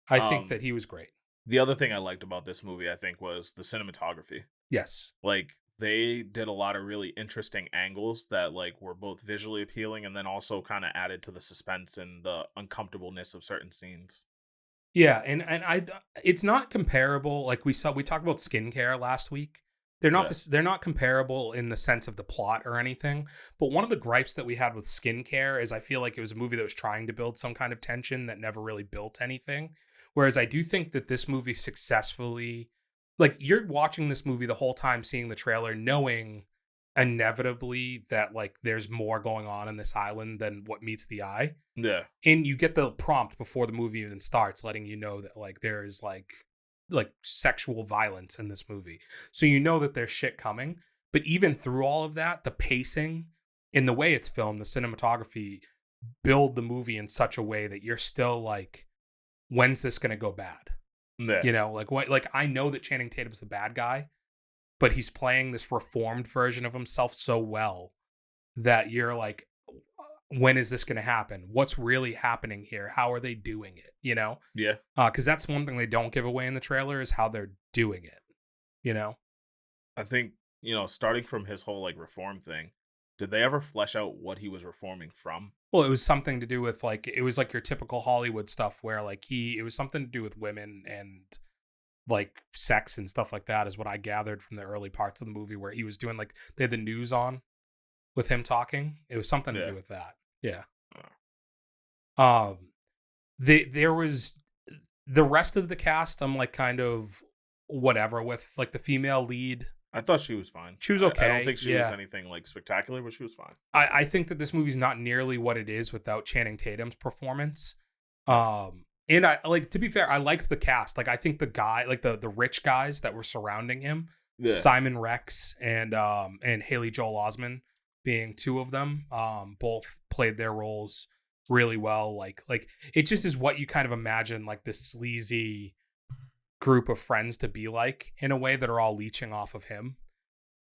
I think that he was great. The other thing I liked about this movie, I think, was the cinematography. Yes. Like, they did a lot of really interesting angles that, like, were both visually appealing and then also kind of added to the suspense and the uncomfortableness of certain scenes. Yeah, and it's not comparable. Like we talked about Skincare last week. They're not comparable in the sense of the plot or anything. But one of the gripes that we had with Skincare is I feel like it was a movie that was trying to build some kind of tension that never really built anything. Whereas I do think that this movie successfully, like you're watching this movie the whole time, seeing the trailer, knowing inevitably that like there's more going on in this island than what meets the eye. Yeah. And you get the prompt before the movie even starts, letting you know that like there is like sexual violence in this movie. So you know that there's shit coming. But even through all of that, the pacing in the way it's filmed, the cinematography build the movie in such a way that you're still like, when's this going to go bad? Yeah. You know, like what, like I know that Channing Tatum's a bad guy, but he's playing this reformed version of himself so well that you're like, when is this going to happen? What's really happening here? How are they doing it? You know? Yeah. Because that's one thing they don't give away in the trailer is how they're doing it. You know? I think, you know, starting from his whole like reform thing, did they ever flesh out what he was reforming from? Well, it was something to do with like, it was like your typical Hollywood stuff where like it was something to do with women and like sex and stuff like that is what I gathered from the early parts of the movie where he was doing like, they had the news on with him talking. It was something to do with that. Yeah. There was the rest of the cast. I'm like kind of whatever with like the female lead. I thought she was fine. She was okay. I don't think she was anything like spectacular, but she was fine. I think that this movie's not nearly what it is without Channing Tatum's performance. And I like, to be fair, I liked the cast. Like I think the guy, like the rich guys that were surrounding him, Simon Rex and Haley Joel Osment being two of them, both played their roles really well. Like it just is what you kind of imagine like this sleazy group of friends to be like in a way that are all leeching off of him.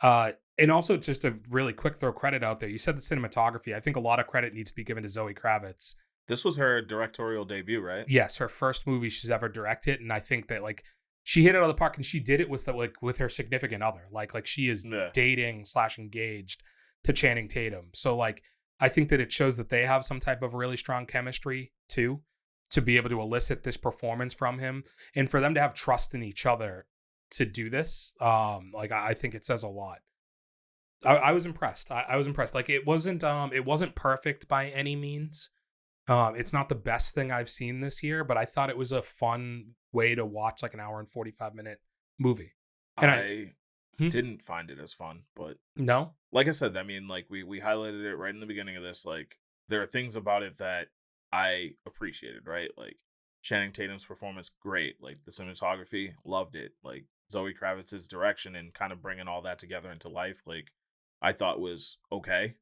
And also just a really quick throw credit out there. You said the cinematography. I think a lot of credit needs to be given to Zoe Kravitz. This was her directorial debut, right? Yes, her first movie she's ever directed, and I think that like she hit it out of the park, and she did it with with her significant other. Like she is dating / engaged to Channing Tatum. So like I think that it shows that they have some type of really strong chemistry too, to be able to elicit this performance from him, and for them to have trust in each other to do this. Like I think it says a lot. I was impressed. I was impressed. Like it wasn't perfect by any means. It's not the best thing I've seen this year, but I thought it was a fun way to watch like an hour and 45-minute movie. And I didn't find it as fun, but no, like I said, I mean, like we highlighted it right in the beginning of this. Like there are things about it that I appreciated, right? Like Channing Tatum's performance, great. Like the cinematography, loved it. Like Zoe Kravitz's direction and kind of bringing all that together into life, like I thought was okay.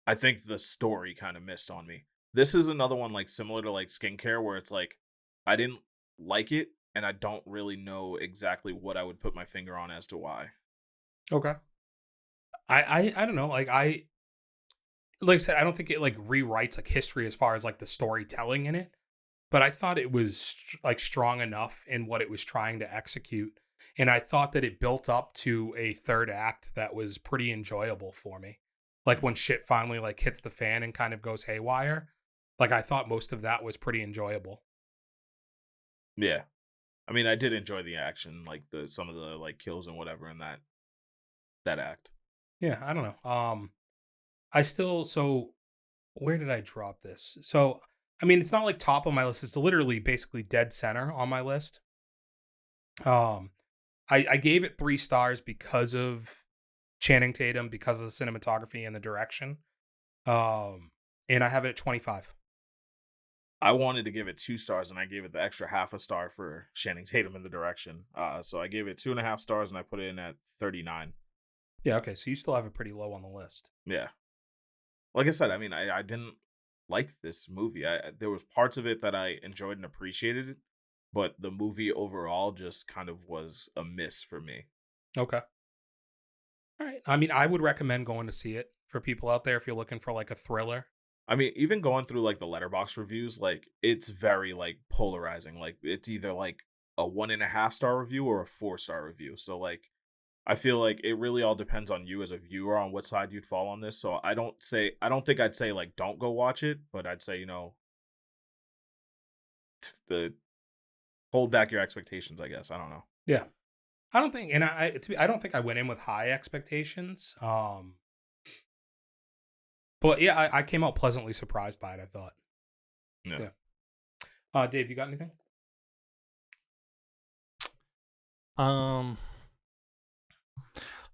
I think the story kind of missed on me. This is another one like similar to like Skincare where it's like I didn't like it and I don't really know exactly what I would put my finger on as to why. Okay. I don't know. Like I said, I don't think it like rewrites like history as far as like the storytelling in it, but I thought it was like strong enough in what it was trying to execute. And I thought that it built up to a third act that was pretty enjoyable for me. Like when shit finally like hits the fan and kind of goes haywire, like I thought most of that was pretty enjoyable. Yeah. I mean, I did enjoy the action, like some of the like kills and whatever in that act. Yeah, I don't know. So where did I drop this? So, I mean, it's not like top of my list. It's literally basically dead center on my list. I gave it 3 stars because of Channing Tatum because of the cinematography and the direction. And I have it at 25. I wanted to give it 2 stars, and I gave it the extra half a star for Channing Tatum in the direction. So I gave it 2.5 stars, and I put it in at 39. Yeah, okay, so you still have it pretty low on the list. Yeah. Like I said, I mean, I didn't like this movie. There was parts of it that I enjoyed and appreciated, but the movie overall just kind of was a miss for me. Okay. All right. I mean, I would recommend going to see it for people out there if you're looking for like a thriller. I mean, even going through like the Letterboxd reviews, like it's very like polarizing. Like it's either like a 1.5 star review or a 4-star review. So like I feel like it really all depends on you as a viewer on what side you'd fall on this. So I don't think I'd say like don't go watch it, but I'd say, hold back your expectations, I guess. I don't know. Yeah. I don't think, and I don't think I went in with high expectations. But yeah, I came out pleasantly surprised by it, I thought. Yeah. Dave, you got anything?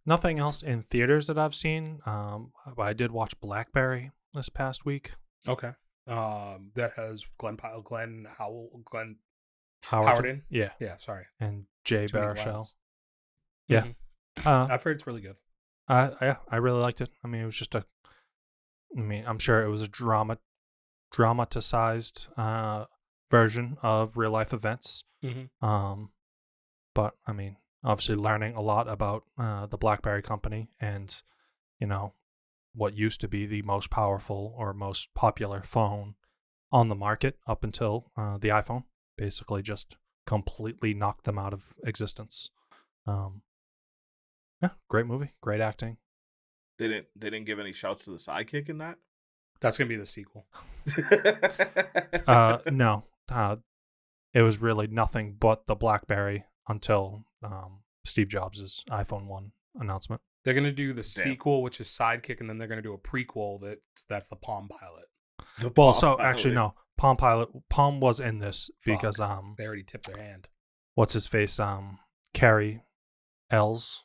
Nothing else in theaters that I've seen. I did watch BlackBerry this past week. Okay. That has Glen Powell, Glen Howerton. Howerton? Yeah. Yeah, sorry. And Jay Too many Baruchel. Glens. Yeah. I've heard it's really good. Yeah, I really liked it. I mean, it was just I'm sure it was a dramatized version of real life events. Mm-hmm. But I mean, obviously learning a lot about the BlackBerry company and, what used to be the most powerful or most popular phone on the market up until the iPhone basically just completely knocked them out of existence. Yeah, great movie, great acting. They didn't give any shouts to the sidekick in that? That's going to be the sequel. No. It was really nothing but the BlackBerry until Steve Jobs' iPhone 1 announcement. They're going to do the sequel, which is Sidekick, and then they're going to do a prequel that's the Palm Pilot. Actually, no. Palm was in this because they already tipped their hand. What's his face? Carrie Ells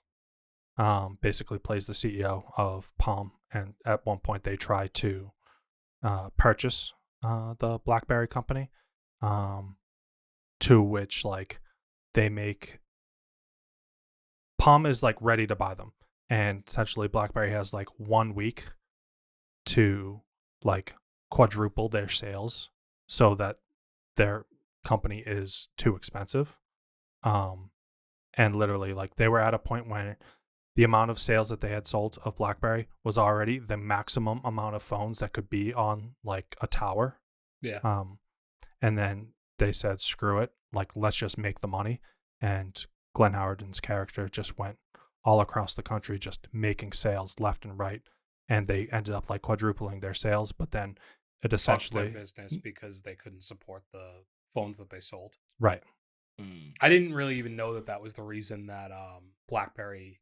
basically plays the CEO of Palm, and at one point they try to purchase the BlackBerry company, to which like they make Palm is like ready to buy them, and essentially BlackBerry has like 1 week to like quadruple their sales so that their company is too expensive. And literally like they were at a point when the amount of sales that they had sold of BlackBerry was already the maximum amount of phones that could be on like a tower. Yeah. And then they said, screw it. Like, let's just make the money. And Glenn Howerton's character just went all across the country, just making sales left and right. And they ended up like quadrupling their sales, but then it essentially their business because they couldn't support the phones that they sold. Right. I didn't really even know that was the reason that BlackBerry.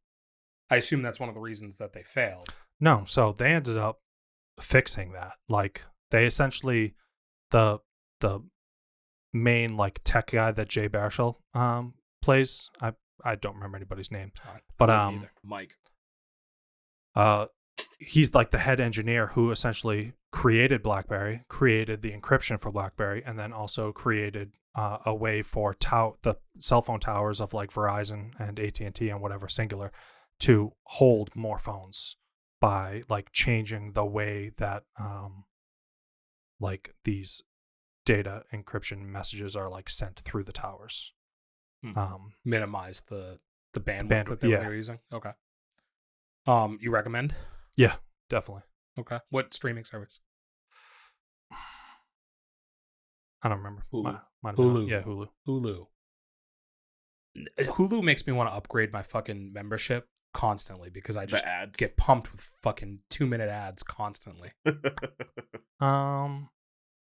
I assume that's one of the reasons that they failed. No, so they ended up fixing that. Like they essentially the main like tech guy that Jay Baruchel plays. I don't remember anybody's name, but Mike. He's like the head engineer who essentially created BlackBerry, created the encryption for BlackBerry, and then also created a way for the cell phone towers of like Verizon and AT&T and whatever singular to hold more phones by like changing the way that like these data encryption messages are like sent through the towers. Minimize the bandwidth that they were using. Okay. You recommend? Yeah, definitely. Okay. What streaming service? I don't remember. Hulu. Yeah, Hulu. Hulu makes me want to upgrade my fucking membership constantly because I just get pumped with fucking 2-minute ads constantly. I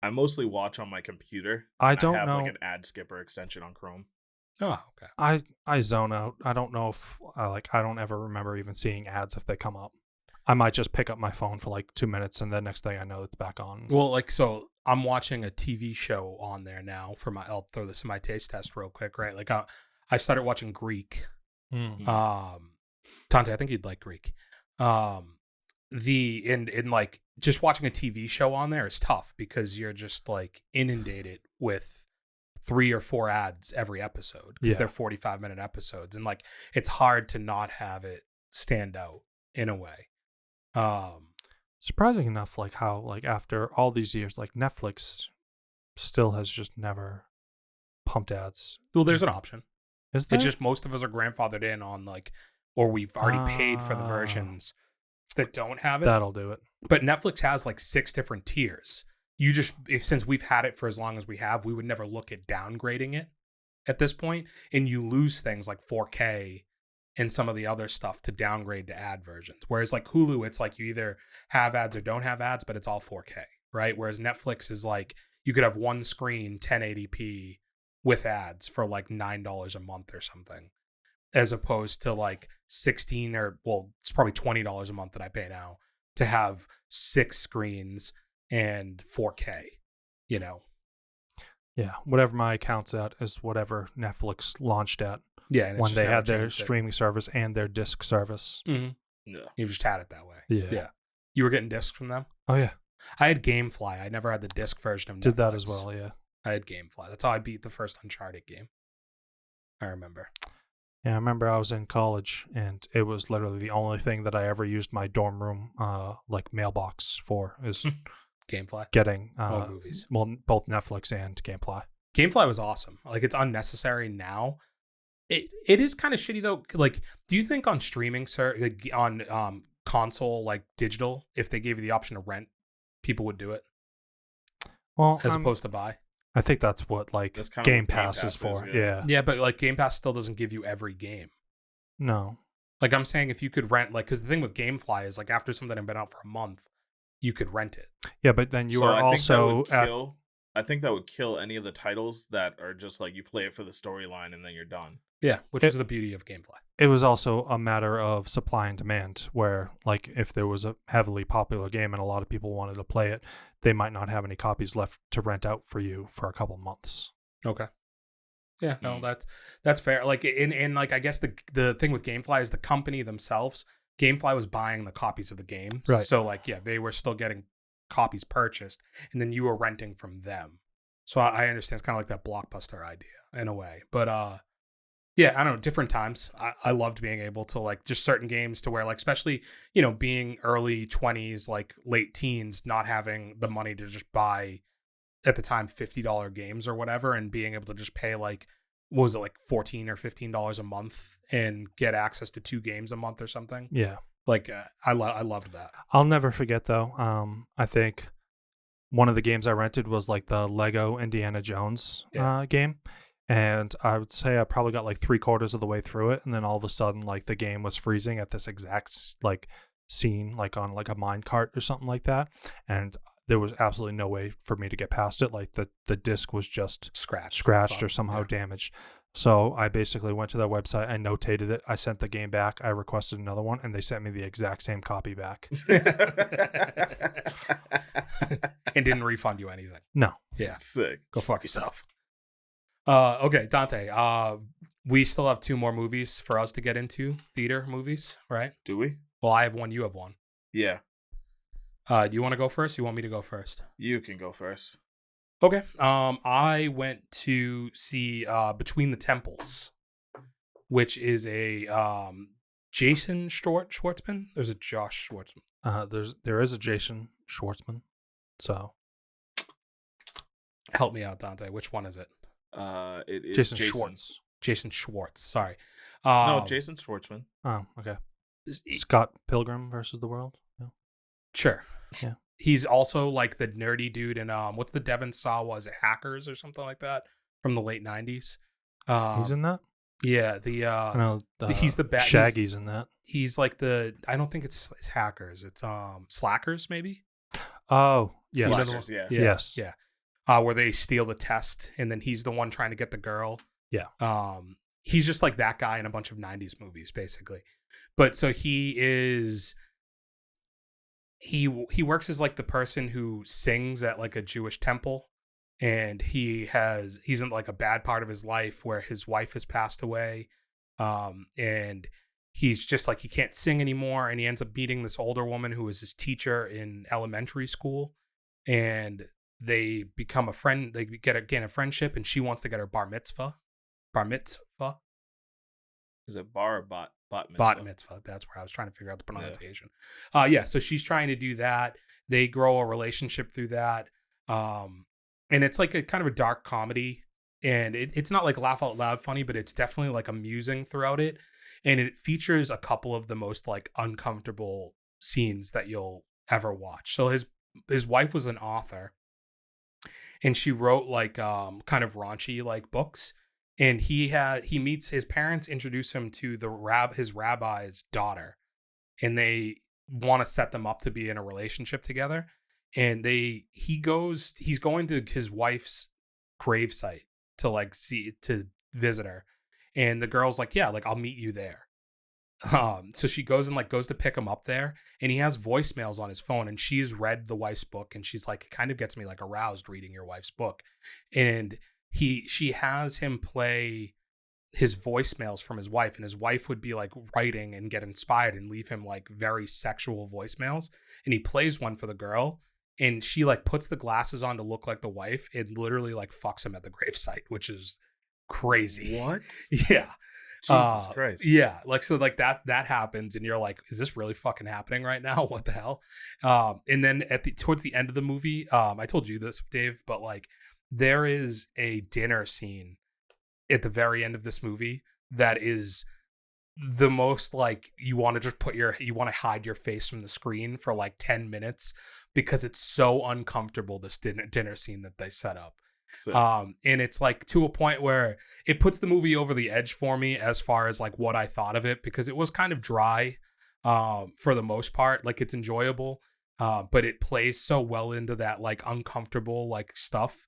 mostly watch on my computer. I don't know. Like an ad skipper extension on Chrome. Oh, okay. I zone out. I don't know if I don't ever remember even seeing ads if they come up. I might just pick up my phone for like 2 minutes and the next thing I know it's back on. Well, like so I'm watching a TV show on there now for I'll throw this in my taste test real quick, right? Like I started watching Greek. Mm-hmm. Dante, I think you'd like Greek. in like just watching a TV show on there is tough because you're just like inundated with 3 or 4 ads every episode because they're 45-minute episodes, and like it's hard to not have it stand out in a way. Surprising enough, like how like after all these years, like Netflix still has just never pumped ads. Well, there's an option. Is there? It's just most of us are grandfathered in on like, or we've already paid for the versions that don't have it. That'll do it. But Netflix has like 6 different tiers. You just, since we've had it for as long as we have, we would never look at downgrading it at this point, and you lose things like 4K and some of the other stuff to downgrade to ad versions. Whereas like Hulu, it's like you either have ads or don't have ads, but it's all 4K, right? Whereas Netflix is like you could have one screen 1080p with ads for like $9 a month or something, as opposed to like 16 or, well, it's probably $20 a month that I pay now to have 6 screens and 4K, you know? Yeah, whatever my account's at is whatever Netflix launched at. Yeah, and when they had their streaming service and their disc service. Mm-hmm. Yeah. You just had it that way. Yeah. You were getting discs from them? Oh, yeah. I had Gamefly. I never had the disc version of Netflix. Did that as well, yeah. I had Gamefly. That's how I beat the first Uncharted game. I remember. Yeah, I remember I was in college, and it was literally the only thing that I ever used my dorm room like mailbox for is Gamefly. Getting movies. Well, both Netflix and Gamefly. Gamefly was awesome. Like, it's unnecessary now. It is kind of shitty though. Like, do you think on streaming, like on console, like digital, if they gave you the option to rent, people would do it? Well, as opposed to buy. I think that's what like Game Pass is for. Yeah. Yeah, but like Game Pass still doesn't give you every game. No. Like I'm saying, if you could rent, like, because the thing with Gamefly is like after something had been out for a month, you could rent it. Yeah, but then you are also I think that would kill any of the titles that are just like you play it for the storyline and then you're done. Yeah, which is the beauty of Gamefly. It was also a matter of supply and demand, where like if there was a heavily popular game and a lot of people wanted to play it, they might not have any copies left to rent out for you for a couple months. Okay. Yeah, no, that's fair. Like in like I guess the thing with Gamefly is the company themselves. Gamefly was buying the copies of the games, right? So like they were still getting copies purchased, and then you were renting from them. So I understand it's kind of like that Blockbuster idea in a way, but yeah, I don't know, different times. I loved being able to like just certain games to where like, especially, you know, being early 20s, like late teens, not having the money to just buy at the time $50 games or whatever, and being able to just pay like, what was it, like $14 or $15 a month and get access to 2 games a month or something. Yeah. Like I loved that. I'll never forget though. I think one of the games I rented was like the Lego Indiana Jones game. And I would say I probably got like 3/4 of the way through it, and then all of a sudden, like the game was freezing at this exact like scene, like on like a mine cart or something like that, and there was absolutely no way for me to get past it. Like the disc was just scratched or somehow damaged. So I basically went to their website, I notated it, I sent the game back, I requested another one, and they sent me the exact same copy back. And didn't refund you anything. No. Yeah. Sick. Go fuck yourself. Okay, Dante. We still have 2 more movies for us to get into, theater movies, right? Do we? Well, I have one. You have one. Yeah. Do you want to go first? You want me to go first? You can go first. Okay. I went to see Between the Temples, which is a Jason Schwartzman. There's a Josh Schwartzman. There is a Jason Schwartzman. So help me out, Dante. Which one is it? It is Jason Schwartz. Jason Schwartz. Sorry. No, Jason Schwartzman. Oh, okay. Scott Pilgrim versus the World. Yeah. Sure. Yeah. He's also like the nerdy dude in what's the Devon Sawa, was it Hackers or something like that from the late 90s? He's in that? Yeah, he's the bad Shaggy's in that. He's like I don't think it's Hackers. It's Slackers maybe? Oh, yes. Slackers, yeah. Yes. Yeah. Where they steal the test and then he's the one trying to get the girl. Yeah. He's just like that guy in a bunch of 90s movies basically. But so he works as like the person who sings at like a Jewish temple, and he's in like a bad part of his life where his wife has passed away, and he's just like he can't sing anymore, and he ends up meeting this older woman who is his teacher in elementary school, and they become a friend. They gain a friendship, and she wants to get her bar mitzvah. Is it bar or bot mitzvah? Bot mitzvah. That's where I was trying to figure out the pronunciation. Yeah. So she's trying to do that. They grow a relationship through that. And it's like a kind of a dark comedy, and it's not like laugh out loud funny, but it's definitely like amusing throughout it. And it features a couple of the most like uncomfortable scenes that you'll ever watch. So his wife was an author, and she wrote like kind of raunchy like books. And he meets his parents, introduce him to his rabbi's daughter, and they want to set them up to be in a relationship together. And he's going to his wife's gravesite to visit her, and the girl's like, yeah, like I'll meet you there. So she goes to pick him up there, and he has voicemails on his phone, and she's read the wife's book, and she's like, it kind of gets me like aroused reading your wife's book. And she has him play his voicemails from his wife, and his wife would be like writing and get inspired and leave him like very sexual voicemails, and he plays one for the girl, and she like puts the glasses on to look like the wife and literally like fucks him at the gravesite, which is crazy. What? Yeah. Jesus Christ. Yeah, like so like that happens, and you're like, is this really fucking happening right now? What the hell? And then towards the end of the movie, I told you this, Dave, but like there is a dinner scene at the very end of this movie that is the most like you want to hide your face from the screen for like 10 minutes because it's so uncomfortable, this dinner scene that they set up. So, And it's like to a point where it puts the movie over the edge for me as far as like what I thought of it, because it was kind of dry for the most part. Like it's enjoyable, but it plays so well into that like uncomfortable like stuff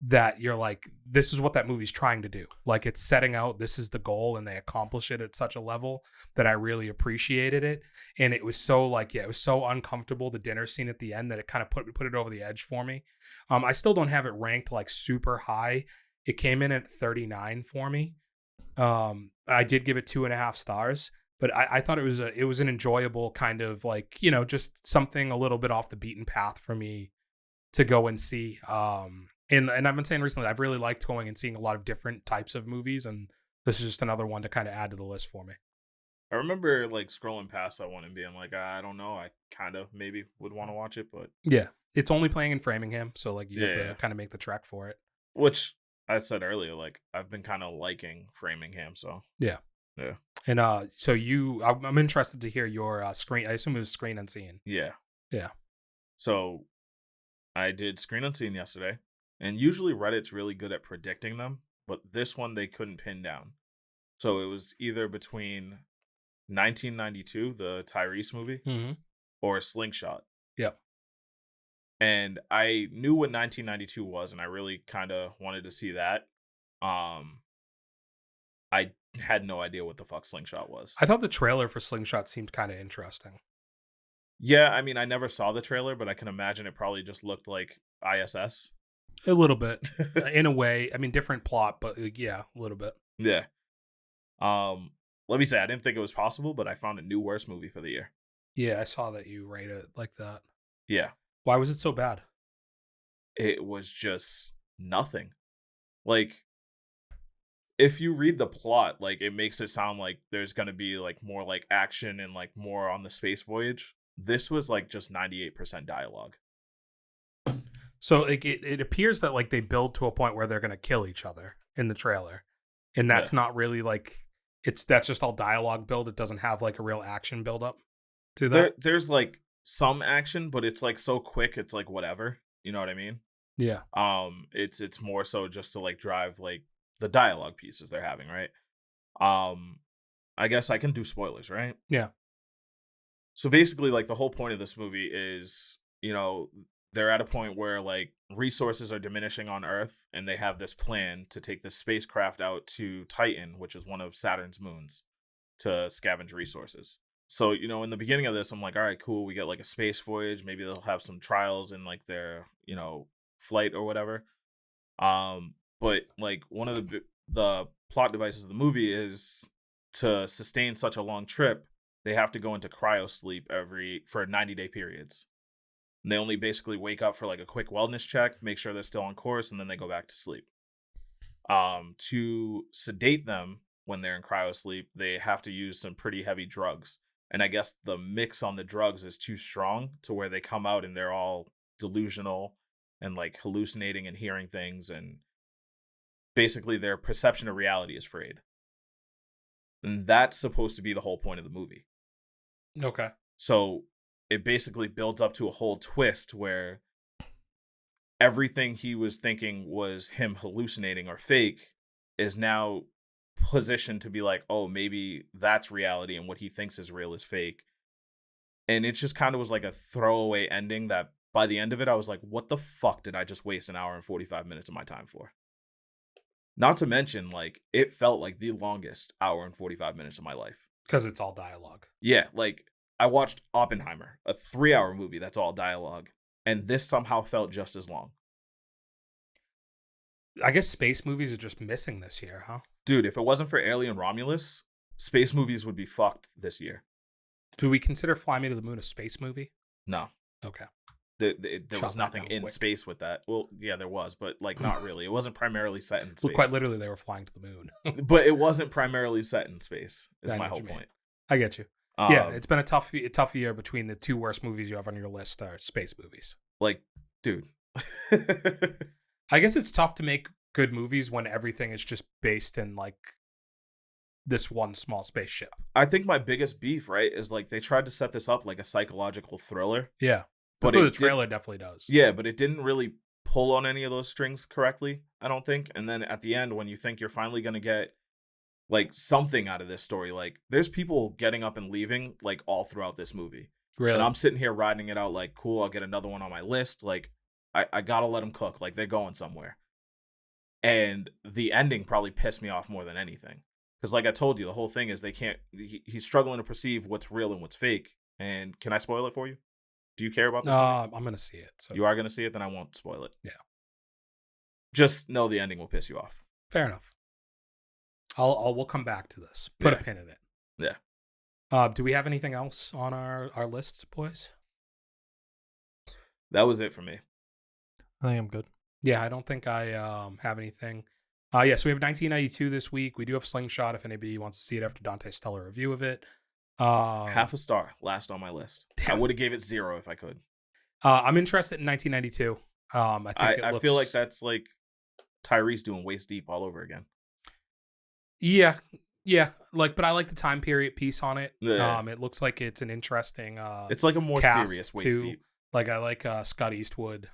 that you're like, this is what that movie's trying to do. Like it's setting out, this is the goal, and they accomplish it at such a level that I really appreciated it. And it was so like, yeah, it was so uncomfortable, the dinner scene at the end, that it kind of put it over the edge for me. I still don't have it ranked like super high. It came in at 39 for me. I did give it 2.5 stars, but I thought it was an enjoyable kind of like, you know, just something a little bit off the beaten path for me to go and see. And I've been saying recently, I've really liked going and seeing a lot of different types of movies, and this is just another one to kind of add to the list for me. I remember like scrolling past that one and being like, I don't know, I kind of maybe would want to watch it, but yeah, it's only playing in Framingham, so like you have to Yeah. kind of make the trek for it. which I said earlier, like I've been kind of liking Framingham, so Yeah. Yeah. And so I'm interested to hear your screen. I assume it was Screen Unseen. yeah. Yeah. So I did Screen Unseen yesterday, and usually Reddit's really good at predicting them, but this one they couldn't pin down. So it was either between 1992, the Tyrese movie, Mm-hmm. or Slingshot. Yep. And I knew what 1992 was, and I really kind of wanted to see that. I had no idea what the fuck Slingshot was. I thought the trailer for Slingshot seemed kind of interesting. Yeah, I mean, I never saw the trailer, but I can imagine it probably just looked like ISS. A little bit, in a way. I mean, different plot, but yeah, a little bit. Yeah. Let me say, I didn't think it was possible, but I found a new worst movie for the year. Yeah, I saw that you rate it like that. Yeah. Why was it so bad? It was just nothing. Like, if you read the plot, like, it makes it sound like there's going to be, like, more, like, action and, like, more on the space voyage. This was, like, just 98% dialogue. So it appears that like they build to a point where they're going to kill each other in the trailer. And that's not really like, that's just all dialogue build. It doesn't have like a real action build up to that. There's, like, some action, but it's, like, so quick, it's, like, whatever. You know what I mean? Yeah. It's more so just to, like, drive, like, the dialogue pieces they're having, right? I guess I can do spoilers, right? Yeah. So basically, like, the whole point of this movie is, you know, they're at a point where, like, resources are diminishing on Earth, and they have this plan to take this spacecraft out to Titan, which is one of Saturn's moons, to scavenge resources. So, you know, in the beginning of this, I'm like, all right, cool. We get, like, a space voyage. Maybe they'll have some trials in, like, their, you know, flight or whatever. But, like, one of the plot devices of the movie is to sustain such a long trip, they have to go into cryo sleep for 90-day periods. And they only basically wake up for like a quick wellness check, make sure they're still on course, and then they go back to sleep. To sedate them when they're in cryo sleep, they have to use some pretty heavy drugs. And I guess the mix on the drugs is too strong to where they come out and they're all delusional and like hallucinating and hearing things, and basically their perception of reality is frayed. And that's supposed to be the whole point of the movie. Okay. So it basically builds up to a whole twist where everything he was thinking was him hallucinating or fake is now positioned to be like, oh, maybe that's reality and what he thinks is real is fake. And it just kind of was like a throwaway ending that by the end of it, I was like, what the fuck did I just waste an hour and 45 minutes of my time for? Not to mention, like, it felt like the longest hour and 45 minutes of my life. Because it's all dialogue. Yeah, like, I watched Oppenheimer, a 3-hour movie that's all dialogue, and this somehow felt just as long. I guess space movies are just missing this year, huh? Dude, if it wasn't for Alien Romulus, space movies would be fucked this year. Do we consider Fly Me to the Moon a space movie? No. Okay. There was nothing in quick. space with that. Well, yeah, there was, but like not really. It wasn't primarily set in space. Well, quite literally, they were flying to the moon. But it wasn't primarily set in space, is I know my what whole you mean. point. I get you. Yeah, it's been a tough year between the two worst movies you have on your list are space movies. Like, dude. I guess it's tough to make good movies when everything is just based in like this one small spaceship. I think my biggest beef, right, is like they tried to set this up like a psychological thriller. Yeah. But That's what the trailer definitely does. Yeah, but it didn't really pull on any of those strings correctly, I don't think. And then at the end, when you think you're finally going to get like something out of this story, like there's people getting up and leaving like all throughout this movie. Really? And I'm sitting here riding it out like, cool, I'll get another one on my list. Like, I got to let them cook. Like, they're going somewhere. And the ending probably pissed me off more than anything. Because like I told you, the whole thing is he's struggling to perceive what's real and what's fake. And can I spoil it for you? Do you care about this movie? I'm going to see it. So. You are going to see it? Then I won't spoil it. Yeah. Just know the ending will piss you off. Fair enough. We'll come back to this. Put a pin in it. Yeah. Do we have anything else on our lists, boys? That was it for me. I think I'm good. Yeah, I don't think I have anything. Yes, we have 1992 this week. We do have Slingshot if anybody wants to see it after Dante's stellar review of it. Half a star, last on my list. Damn. I would have gave it 0 if I could. I'm interested in 1992. I feel like that's like Tyrese doing Waist Deep all over again. Yeah, but I like the time period piece on it. Yeah. It looks like it's an interesting. It's like a more cast serious Waist too. Deep. Like I like Scott Eastwood.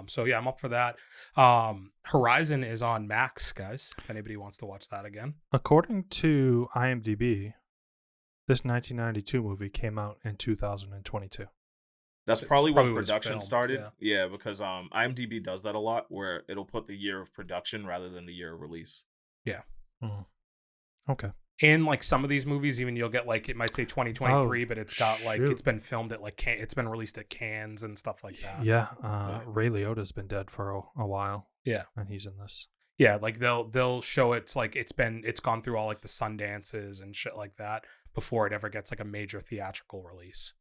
So yeah, I'm up for that. Horizon is on Max, guys. If anybody wants to watch that again. According to IMDb, this 1992 movie came out in 2022. That's probably when when it was production filmed, started. Yeah, because IMDb does that a lot, where it'll put the year of production rather than the year of release. Yeah. Mm. Okay. And like some of these movies, even you'll get like it might say 2023, but it's got like shoot. it's been filmed at like it's been released at Cannes and stuff like that. Yeah. Ray Liotta's been dead for a while. Yeah. And he's in this. Yeah, like they'll show it's like it's gone through all like the Sundances and shit like that before it ever gets like a major theatrical release.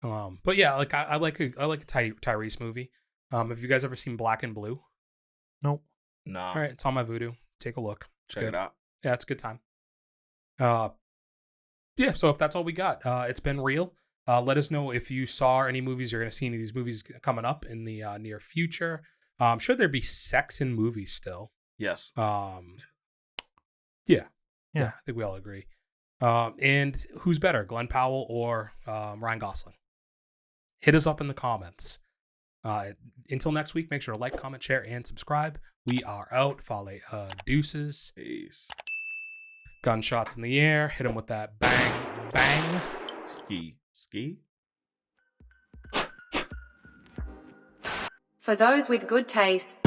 But yeah, like I like a Tyrese movie. Have you guys ever seen Black and Blue? Nope. Nah. All right, it's on my Vudu. Take a look. It's Check good. it out. Yeah, it's a good time. Yeah, so if that's all we got, it's been real. Let us know if you saw any movies, you're going to see any of these movies coming up in the near future. Should there be sex in movies still? Yes. Yeah, I think we all agree. And who's better, Glen Powell or Ryan Gosling? Hit us up in the comments. Until next week, make sure to like, comment, share, and subscribe. We are out. Fale deuces. Peace. Gunshots in the air. Hit them with that bang, bang. Ski. For those with good taste.